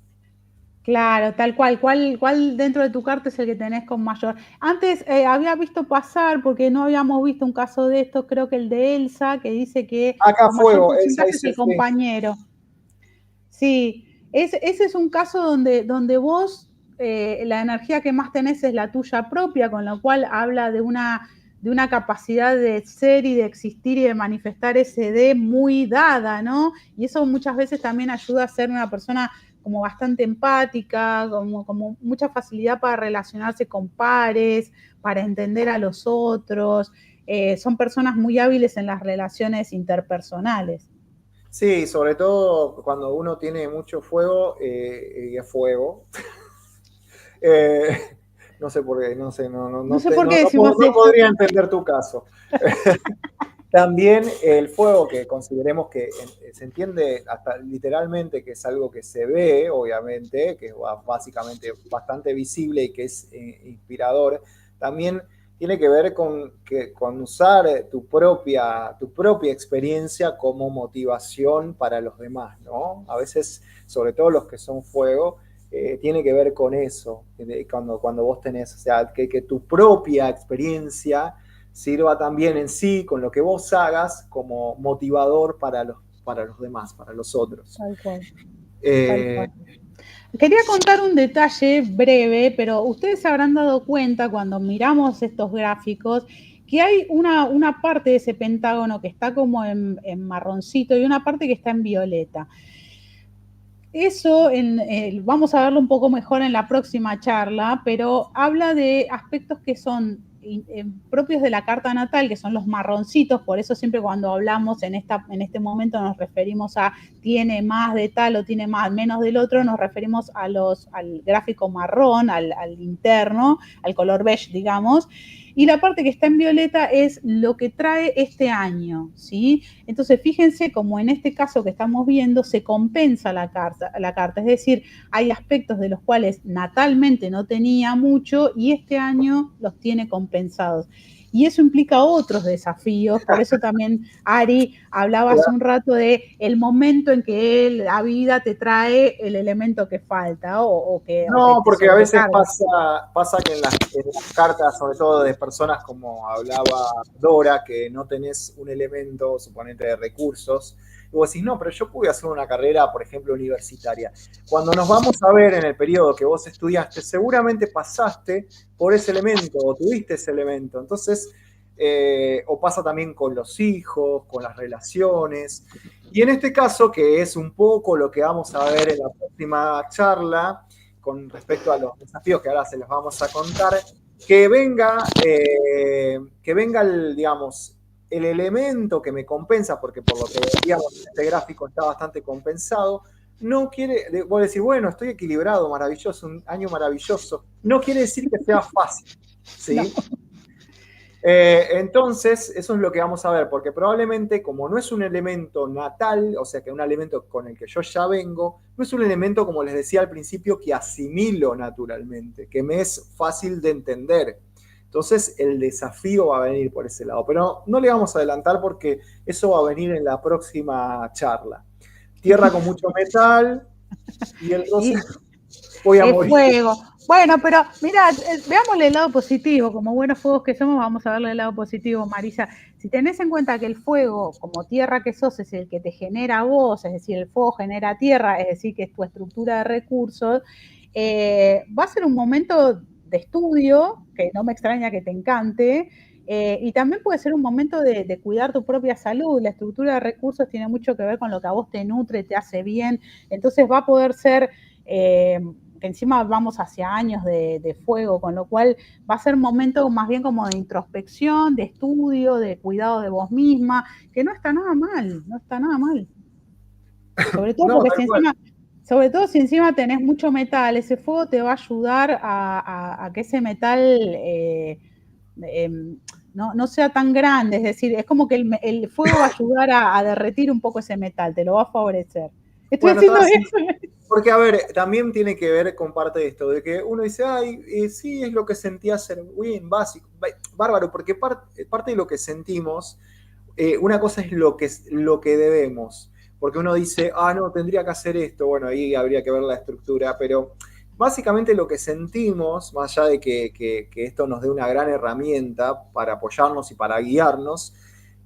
claro, tal cual. ¿Cuál dentro de tu carta es el que tenés con mayor? Antes había visto pasar, porque no habíamos visto un caso de esto, creo que el de Elsa, que dice que Acá con mayor fuego, Elsa porcentaje es dice el sí. compañero. Sí, ese es un caso donde vos, la energía que más tenés es la tuya propia, con lo cual habla de una capacidad de ser y de existir y de manifestar ese D muy dada, ¿no? Y eso muchas veces también ayuda a ser una persona como bastante empática, como mucha facilidad para relacionarse con pares, para entender a los otros. Son personas muy hábiles en las relaciones interpersonales. Sí, sobre todo cuando uno tiene mucho fuego, y es fuego. Eh, no sé por qué, no sé, No sé por qué decimos no esto. podría entender tu caso. También el fuego, que consideremos que se entiende hasta literalmente que es algo que se ve, obviamente, que es básicamente bastante visible y que es inspirador, también tiene que ver con usar tu propia experiencia como motivación para los demás, ¿no? A veces, sobre todo los que son fuego, tiene que ver con eso, cuando vos tenés, o sea, que tu propia experiencia sirva también en sí, con lo que vos hagas, como motivador para los demás, para los otros. Tal cual, tal Eh, cual. Quería contar un detalle breve, pero ustedes se habrán dado cuenta cuando miramos estos gráficos que hay una parte de ese pentágono que está como en marroncito y una parte que está en violeta. Eso vamos a verlo un poco mejor en la próxima charla, pero habla de aspectos que son propios de la carta natal, que son los marroncitos, por eso siempre cuando hablamos en este momento nos referimos a tiene más de tal o tiene menos del otro, nos referimos al gráfico marrón, al interno, al color beige, digamos, y la parte que está en violeta es lo que trae este año, ¿sí? Entonces, fíjense como en este caso que estamos viendo se compensa la carta, es decir, hay aspectos de los cuales natalmente no tenía mucho y este año los tiene compensados. Y eso implica otros desafíos, por eso también Ari hablaba hace un rato de el momento en que la vida te trae el elemento que falta o que no, te porque a veces sobrecarga. pasa que en las cartas, sobre todo de personas como hablaba Dora, que no tenés un elemento, suponente, de recursos, y vos decís, no, pero yo pude hacer una carrera, por ejemplo, universitaria. Cuando nos vamos a ver en el periodo que vos estudiaste, seguramente pasaste por ese elemento o tuviste ese elemento. Entonces, o pasa también con los hijos, con las relaciones. Y en este caso, que es un poco lo que vamos a ver en la próxima charla, con respecto a los desafíos que ahora se los vamos a contar, que venga el, digamos, el elemento que me compensa, porque por lo que veíamos este gráfico está bastante compensado, no quiere, vos decir, bueno, estoy equilibrado, maravilloso, un año maravilloso, no quiere decir que sea fácil, ¿sí? No. Entonces, eso es lo que vamos a ver, porque probablemente como no es un elemento natal, o sea que un elemento con el que yo ya vengo, no es un elemento, como les decía al principio, que asimilo naturalmente, que me es fácil de entender. Entonces, el desafío va a venir por ese lado, pero no le vamos a adelantar porque eso va a venir en la próxima charla. Tierra con mucho metal y entonces voy a morir. Fuego. Bueno, pero mira, veámosle el lado positivo, como buenos fuegos que somos, vamos a verle el lado positivo, Marisa. Si tenés en cuenta que el fuego, como tierra que sos, es el que te genera vos, es decir, el fuego genera tierra, es decir, que es tu estructura de recursos, va a ser un momento de estudio, que no me extraña que te encante, y también puede ser un momento de cuidar tu propia salud. La estructura de recursos tiene mucho que ver con lo que a vos te nutre, te hace bien, entonces va a poder ser... que encima vamos hacia años de fuego, con lo cual va a ser un momento más bien como de introspección, de estudio, de cuidado de vos misma, que no está nada mal, no está nnada mal. Sobre todo no, porque sobre todo si encima tenés mucho metal, ese fuego te va a ayudar a que ese metal no sea tan grande, es decir, es como que el fuego va a ayudar a derretir un poco ese metal, te lo va a favorecer. Estoy haciendo eso. Porque, a ver, también tiene que ver con parte de esto, de que uno dice, ay, sí, es lo que sentí hacer, bien, básico, bárbaro, porque parte de lo que sentimos, una cosa es lo que debemos, porque uno dice, no, tendría que hacer esto, bueno, ahí habría que ver la estructura, pero básicamente lo que sentimos, más allá de que esto nos dé una gran herramienta para apoyarnos y para guiarnos,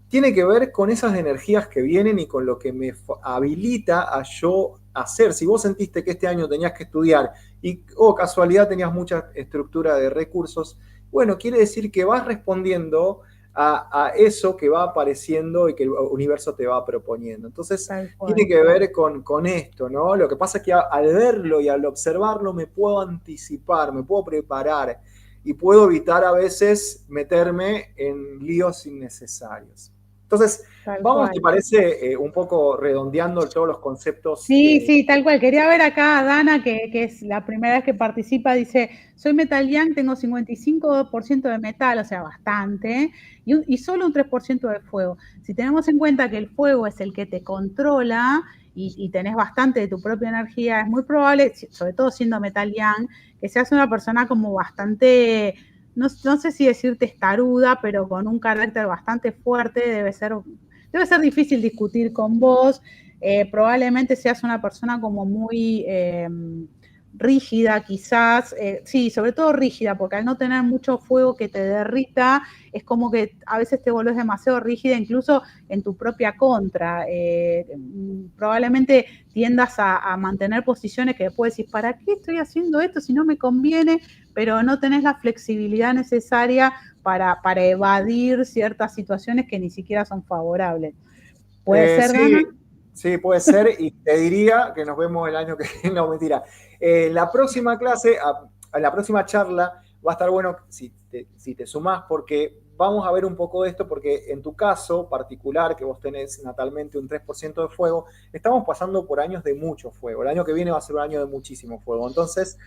tiene que ver con esas energías que vienen y con lo que me habilita a yo hacer. Si vos sentiste que este año tenías que estudiar y, casualidad, tenías mucha estructura de recursos, bueno, quiere decir que vas respondiendo a eso que va apareciendo y que el universo te va proponiendo. Entonces, tiene que ver con esto, ¿no? Lo que pasa es que al verlo y al observarlo me puedo anticipar, me puedo preparar y puedo evitar a veces meterme en líos innecesarios. Entonces, vamos, ¿te parece un poco redondeando todos los conceptos? Sí, tal cual. Quería ver acá a Dana, que es la primera vez que participa, dice, soy metal yang, tengo 55% de metal, o sea, bastante, y solo un 3% de fuego. Si tenemos en cuenta que el fuego es el que te controla y tenés bastante de tu propia energía, es muy probable, sobre todo siendo metal yang, que seas una persona como bastante... No sé si decir testaruda, pero con un carácter bastante fuerte, debe ser difícil discutir con vos, probablemente seas una persona como muy rígida quizás, sí, sobre todo rígida, porque al no tener mucho fuego que te derrita, es como que a veces te volvés demasiado rígida, incluso en tu propia contra. Probablemente tiendas a mantener posiciones que después decís, ¿para qué estoy haciendo esto si no me conviene? Pero no tenés la flexibilidad necesaria para evadir ciertas situaciones que ni siquiera son favorables. ¿Puede ser, Dana? Sí, puede ser, y te diría que nos vemos el año que viene, no, mentira. La próxima clase, la próxima charla, va a estar bueno si te sumás, porque vamos a ver un poco de esto, porque en tu caso particular, que vos tenés natalmente un 3% de fuego, estamos pasando por años de mucho fuego. El año que viene va a ser un año de muchísimo fuego. Entonces,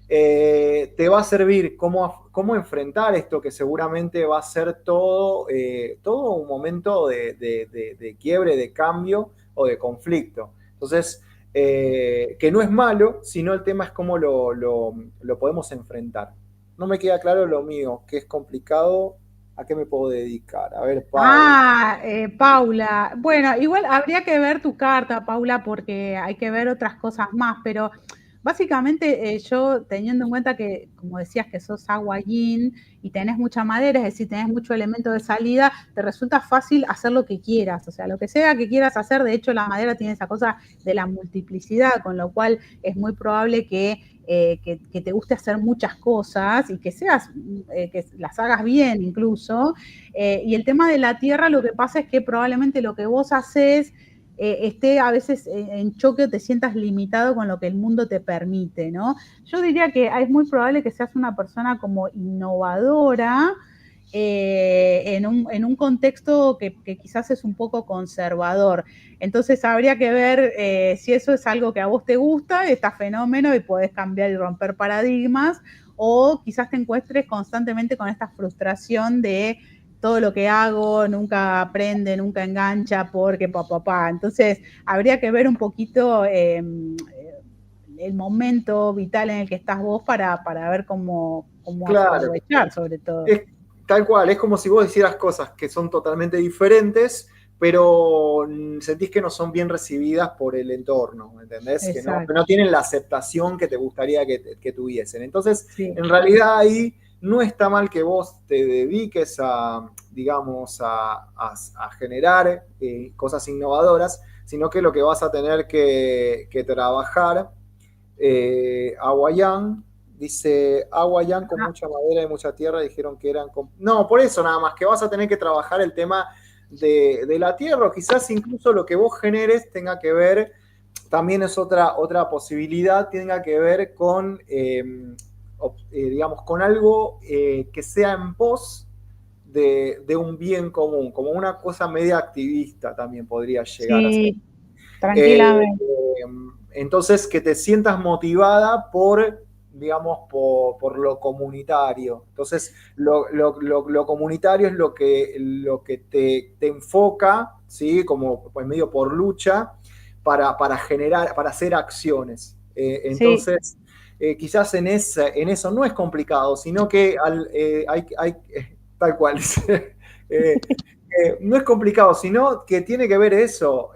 te va a servir cómo enfrentar esto, que seguramente va a ser todo un momento de quiebre, de cambio o de conflicto. Entonces, que no es malo, sino el tema es cómo lo podemos enfrentar. No me queda claro lo mío, que es complicado. ¿A qué me puedo dedicar? A ver, Paula. Paula. Bueno, igual habría que ver tu carta, Paula, porque hay que ver otras cosas más, pero básicamente yo teniendo en cuenta que, como decías, que sos agua yin y tenés mucha madera, es decir, tenés mucho elemento de salida, te resulta fácil hacer lo que quieras, o sea, lo que sea que quieras hacer, de hecho la madera tiene esa cosa de la multiplicidad, con lo cual es muy probable que te guste hacer muchas cosas y que las hagas bien incluso. Y el tema de la tierra, lo que pasa es que probablemente lo que vos haces esté a veces en choque o te sientas limitado con lo que el mundo te permite, ¿no? Yo diría que es muy probable que seas una persona como innovadora, en un contexto que quizás es un poco conservador. Entonces habría que ver si eso es algo que a vos te gusta, está fenómeno y podés cambiar y romper paradigmas, o quizás te encuentres constantemente con esta frustración de todo lo que hago nunca aprende, nunca engancha, porque papá. Entonces habría que ver un poquito el momento vital en el que estás vos para ver cómo Claro, aprovechar sobre todo. es tal cual, es como si vos hicieras cosas que son totalmente diferentes, pero sentís que no son bien recibidas por el entorno, ¿entendés? Que no tienen la aceptación que te gustaría que tuviesen. Entonces, sí. En realidad ahí no está mal que vos te dediques a, digamos, a generar cosas innovadoras, sino que lo que vas a tener que trabajar, Aguayán, dice Aguayán con mucha madera y mucha tierra, dijeron que eran... No, por eso nada más, que vas a tener que trabajar el tema de la tierra, o quizás incluso lo que vos generes tenga que ver, también es otra posibilidad, tenga que ver con, digamos, con algo que sea en pos de un bien común, como una cosa media activista también podría llegar a ser. Sí, tranquilamente. Entonces, que te sientas motivada por, digamos, por lo comunitario. Entonces, lo comunitario es lo que te enfoca, ¿sí? Como pues, medio por lucha, para generar, para hacer acciones. Entonces, quizás en eso no es complicado, sino que tal cual. No es complicado, sino que tiene que ver eso.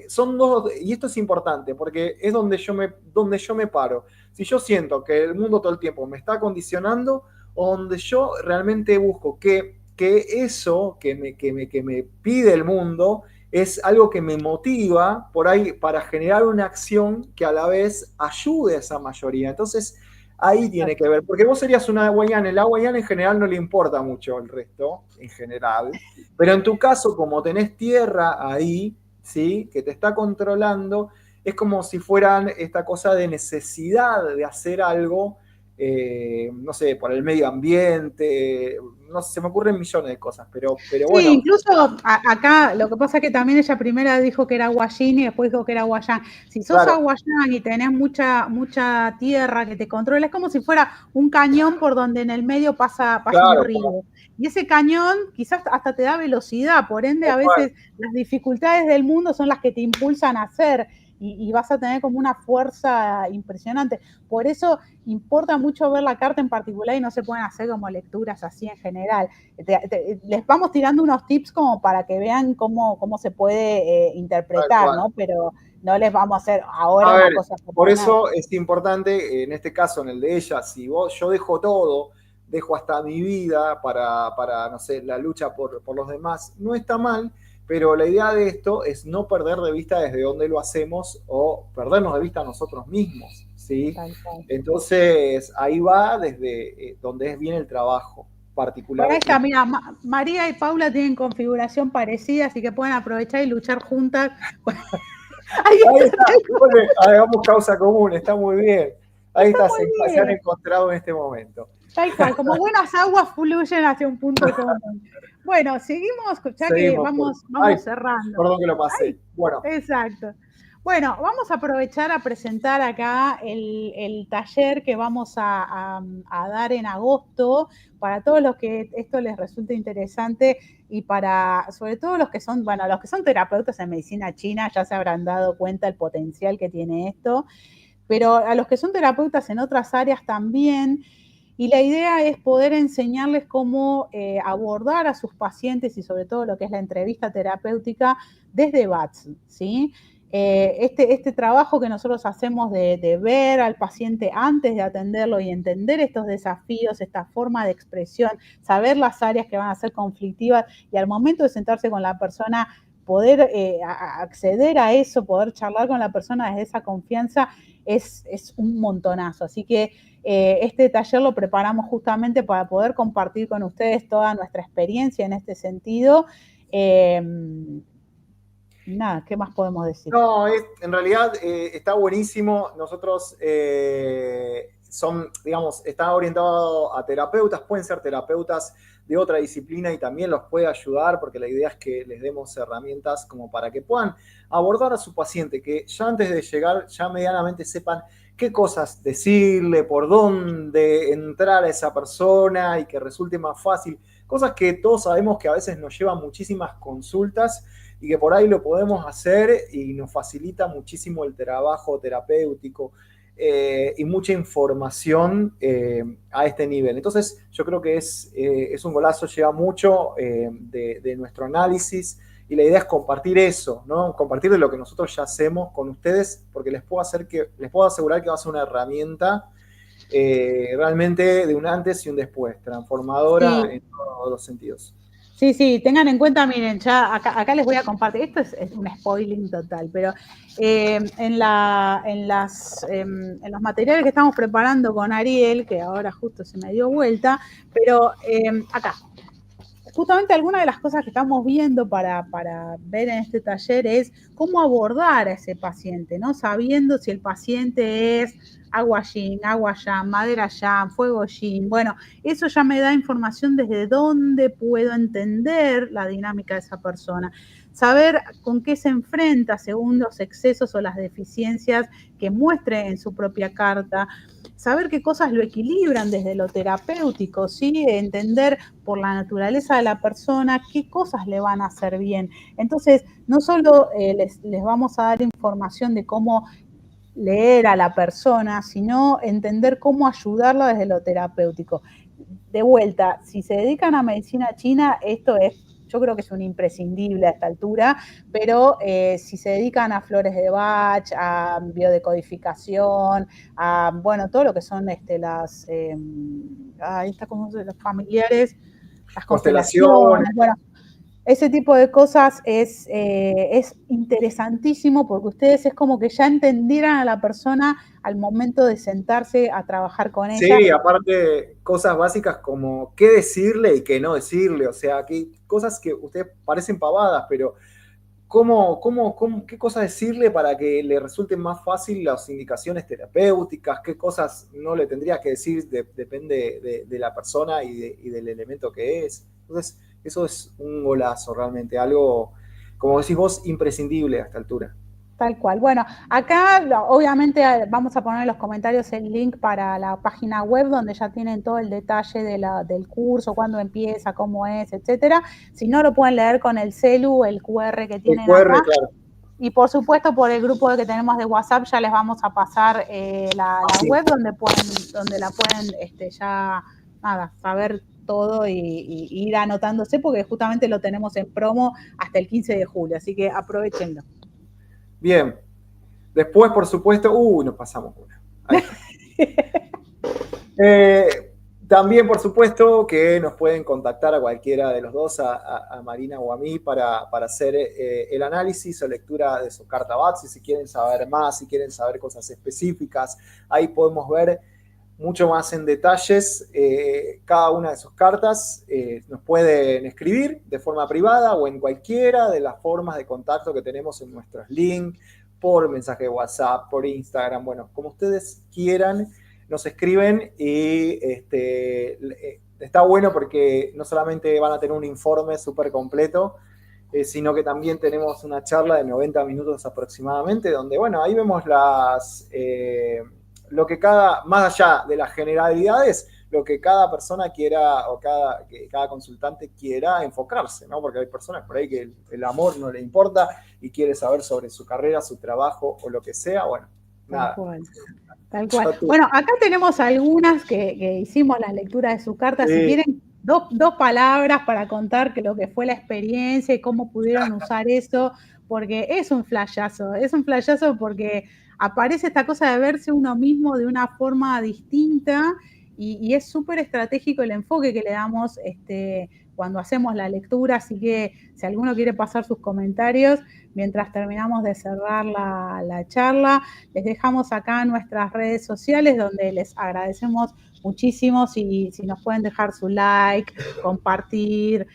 Son dos, y esto es importante, porque es donde yo me paro. Si yo siento que el mundo todo el tiempo me está condicionando, o donde yo realmente busco que eso que me pide el mundo es algo que me motiva por ahí para generar una acción que a la vez ayude a esa mayoría. Entonces, ahí tiene que ver, porque vos serías una hawaiana, el hawaiana en general no le importa mucho el resto, en general, pero en tu caso, como tenés tierra ahí, ¿sí? Que te está controlando, es como si fueran esta cosa de necesidad de hacer algo, no sé, por el medio ambiente, no sé, se me ocurren millones de cosas, pero sí, bueno. incluso acá lo que pasa es que también ella primero dijo que era guayín y después dijo que era guayán. Si sos Claro, aguayán y tenés mucha tierra que te controla, es como si fuera un cañón por donde en el medio pasa un claro, río. Y ese cañón quizás hasta te da velocidad, por ende a veces las dificultades del mundo son las que te impulsan a hacer y vas a tener como una fuerza impresionante. Por eso importa mucho ver la carta en particular y no se pueden hacer como lecturas así en general. Les vamos tirando unos tips como para que vean cómo se puede interpretar, ¿no? Pero no les vamos a hacer ahora una cosa. Por eso es importante, en este caso, en el de ella, si yo dejo todo, dejo hasta mi vida para no sé, la lucha por los demás, no está mal, pero la idea de esto es no perder de vista desde dónde lo hacemos o perdernos de vista a nosotros mismos, ¿sí? Entonces, ahí va desde donde es bien el trabajo particular. Por ahí está, mira, María y Paula tienen configuración parecida, así que pueden aprovechar y luchar juntas. Ahí está, hagamos causa común, está muy bien. Ahí está, se han encontrado en este momento. Tal cual, como buenas aguas fluyen hacia un punto común. Bueno, seguimos, ya que vamos cerrando. Perdón que lo pasé. Bueno. Exacto. Bueno, vamos a aprovechar a presentar acá el taller que vamos a dar en agosto para todos los que esto les resulte interesante y para, sobre todo los que son terapeutas en medicina china, ya se habrán dado cuenta el potencial que tiene esto, pero a los que son terapeutas en otras áreas también. Y la idea es poder enseñarles cómo abordar a sus pacientes y sobre todo lo que es la entrevista terapéutica desde BATS, ¿sí? este trabajo que nosotros hacemos de ver al paciente antes de atenderlo y entender estos desafíos, esta forma de expresión, saber las áreas que van a ser conflictivas y al momento de sentarse con la persona poder acceder a eso, poder charlar con la persona desde esa confianza es un montonazo. Así que este taller lo preparamos justamente para poder compartir con ustedes toda nuestra experiencia en este sentido. Nada, ¿qué más podemos decir? No, en realidad está buenísimo. Nosotros está orientado a terapeutas, pueden ser terapeutas de otra disciplina y también los puede ayudar, porque la idea es que les demos herramientas como para que puedan abordar a su paciente, que ya antes de llegar ya medianamente sepan qué cosas decirle, por dónde entrar a esa persona y que resulte más fácil. Cosas que todos sabemos que a veces nos llevan muchísimas consultas y que por ahí lo podemos hacer y nos facilita muchísimo el trabajo terapéutico y mucha información a este nivel. Entonces yo creo que es un golazo, lleva mucho de nuestro análisis y la idea es compartir eso, ¿no? Compartir de lo que nosotros ya hacemos con ustedes, porque les puedo asegurar que va a ser una herramienta realmente de un antes y un después, transformadora en todos los sentidos. Sí, sí, tengan en cuenta, miren, ya acá les voy a compartir, esto es un spoiling total, pero en los materiales que estamos preparando con Ariel, que ahora justo se me dio vuelta, pero acá, justamente alguna de las cosas que estamos viendo para ver en este taller es cómo abordar a ese paciente, ¿no? Sabiendo si el paciente es agua yin, agua yang, madera yang, fuego yin. Bueno, eso ya me da información desde dónde puedo entender la dinámica de esa persona. Saber con qué se enfrenta según los excesos o las deficiencias que muestre en su propia carta. Saber qué cosas lo equilibran desde lo terapéutico, ¿sí? Entender por la naturaleza de la persona qué cosas le van a hacer bien. Entonces, no solo les vamos a dar información de cómo leer a la persona, sino entender cómo ayudarla desde lo terapéutico. De vuelta, si se dedican a medicina china, esto es, yo creo que es un imprescindible a esta altura, pero si se dedican a flores de Bach, a biodecodificación, a, bueno, todo lo que son las los familiares, las constelaciones, bueno, ese tipo de cosas es interesantísimo porque ustedes es como que ya entendieran a la persona al momento de sentarse a trabajar con ella. Sí, aparte cosas básicas como qué decirle y qué no decirle, o sea, cosas que ustedes parecen pavadas, pero qué cosas decirle para que le resulten más fácil las indicaciones terapéuticas, qué cosas no le tendría que decir, depende de la persona y del elemento que es. Entonces, eso es un golazo realmente, algo, como decís vos, imprescindible a esta altura. Tal cual. Bueno, acá obviamente vamos a poner en los comentarios el link para la página web donde ya tienen todo el detalle del curso, cuándo empieza, cómo es, etcétera. Si no, lo pueden leer con el celu, el QR que tienen acá. Claro. Y por supuesto, por el grupo que tenemos de WhatsApp ya les vamos a pasar la web donde la pueden ya saber todo y ir anotándose porque justamente lo tenemos en promo hasta el 15 de julio, así que aprovechenlo. Bien. Después, por supuesto, nos pasamos una. También, por supuesto, que nos pueden contactar a cualquiera de los dos, a Marina o a mí, para hacer el análisis o lectura de su carta Batsy, si quieren saber más, si quieren saber cosas específicas. Ahí podemos ver mucho más en detalles cada una de sus cartas. Nos pueden escribir de forma privada o en cualquiera de las formas de contacto que tenemos en nuestros links, por mensaje de WhatsApp, por Instagram, bueno, como ustedes quieran, nos escriben y está bueno porque no solamente van a tener un informe súper completo, sino que también tenemos una charla de 90 minutos aproximadamente, donde, bueno, ahí vemos lo que más allá de las generalidades, lo que cada persona quiera o cada consultante quiera enfocarse, ¿no? Porque hay personas por ahí que el amor no le importa y quiere saber sobre su carrera, su trabajo o lo que sea, bueno, nada. Tal cual. Bueno, acá tenemos algunas que hicimos las lecturas de su carta. Sí. Si quieren, dos palabras para contar que lo que fue la experiencia y cómo pudieron usar eso, porque es un flashazo porque aparece esta cosa de verse uno mismo de una forma distinta y es súper estratégico el enfoque que le damos cuando hacemos la lectura, así que si alguno quiere pasar sus comentarios mientras terminamos de cerrar la charla, les dejamos acá nuestras redes sociales donde les agradecemos muchísimo si nos pueden dejar su like, compartir.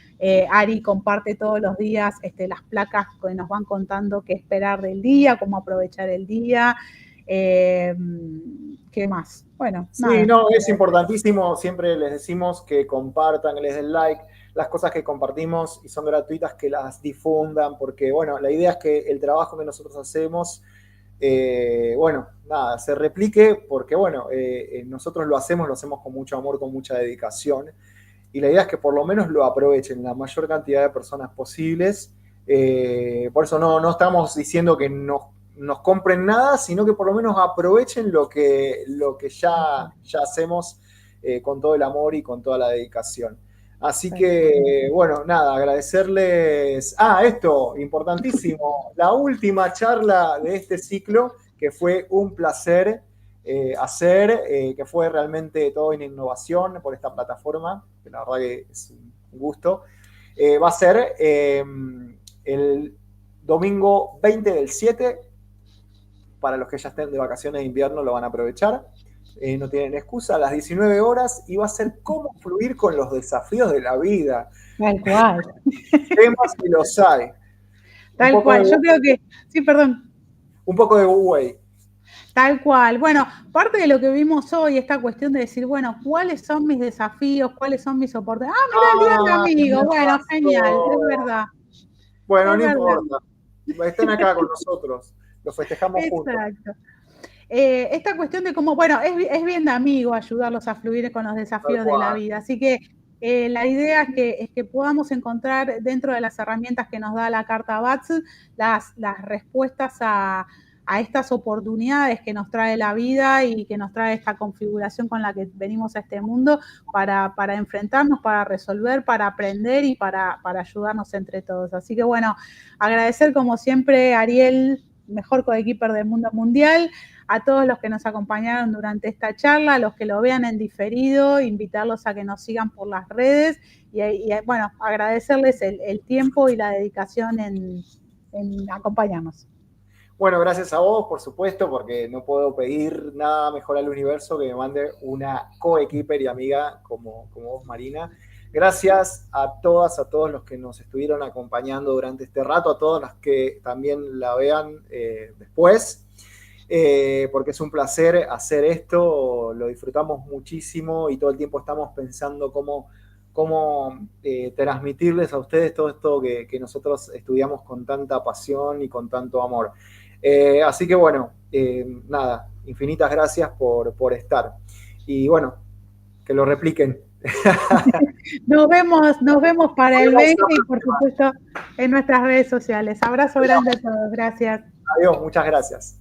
Ari comparte todos los días las placas que nos van contando qué esperar del día, cómo aprovechar el día. ¿Qué más? Bueno, sí, nada. no, es importantísimo, siempre les decimos que compartan, que les den like, las cosas que compartimos y son gratuitas, que las difundan, porque, bueno, la idea es que el trabajo que nosotros hacemos, bueno, nada, se replique, porque, bueno, nosotros lo hacemos con mucho amor, con mucha dedicación, y la idea es que por lo menos lo aprovechen la mayor cantidad de personas posibles. Por eso no estamos diciendo que nos compren nada, sino que por lo menos aprovechen lo que ya hacemos con todo el amor y con toda la dedicación. Así que, bueno, nada, agradecerles. Esto, importantísimo, la última charla de este ciclo, que fue un placer hacer, que fue realmente todo en innovación por esta plataforma, que la verdad que es un gusto. Va a ser el domingo 20/7, para los que ya estén de vacaciones de invierno lo van a aprovechar. No tienen excusa, a las 19 horas, y va a ser cómo fluir con los desafíos de la vida. Tal cual. Temas y los hay. Tal cual, yo creo que, sí, perdón. Un poco de Wu-Wei. Tal cual. Bueno, parte de lo que vimos hoy, esta cuestión de decir, bueno, ¿cuáles son mis desafíos? ¿Cuáles son mis soportes? Mira el día del amigo. Bueno, genial, es verdad. Bueno, no importa. Estén acá con nosotros. Lo festejamos juntos. Exacto. Esta cuestión de cómo, bueno, es bien de amigo ayudarlos a fluir con los desafíos de la vida. Así que la idea es que podamos encontrar dentro de las herramientas que nos da la carta BATS las respuestas a estas oportunidades que nos trae la vida y que nos trae esta configuración con la que venimos a este mundo para enfrentarnos, para resolver, para aprender y para ayudarnos entre todos. Así que bueno, agradecer como siempre a Ariel, mejor coequiper del mundo mundial, a todos los que nos acompañaron durante esta charla, a los que lo vean en diferido, invitarlos a que nos sigan por las redes y bueno, agradecerles el tiempo y la dedicación en acompañarnos. Bueno, gracias a vos, por supuesto, porque no puedo pedir nada mejor al universo que me mande una coequiper y amiga como vos, Marina. Gracias a todas, a todos los que nos estuvieron acompañando durante este rato, a todos los que también la vean después, porque es un placer hacer esto, lo disfrutamos muchísimo y todo el tiempo estamos pensando cómo transmitirles a ustedes todo esto que nosotros estudiamos con tanta pasión y con tanto amor. Así que bueno, nada, infinitas gracias por estar. Y bueno, que lo repliquen. Nos vemos para el 20 y por supuesto en nuestras redes sociales. Abrazo grande a todos, gracias. Adiós, muchas gracias.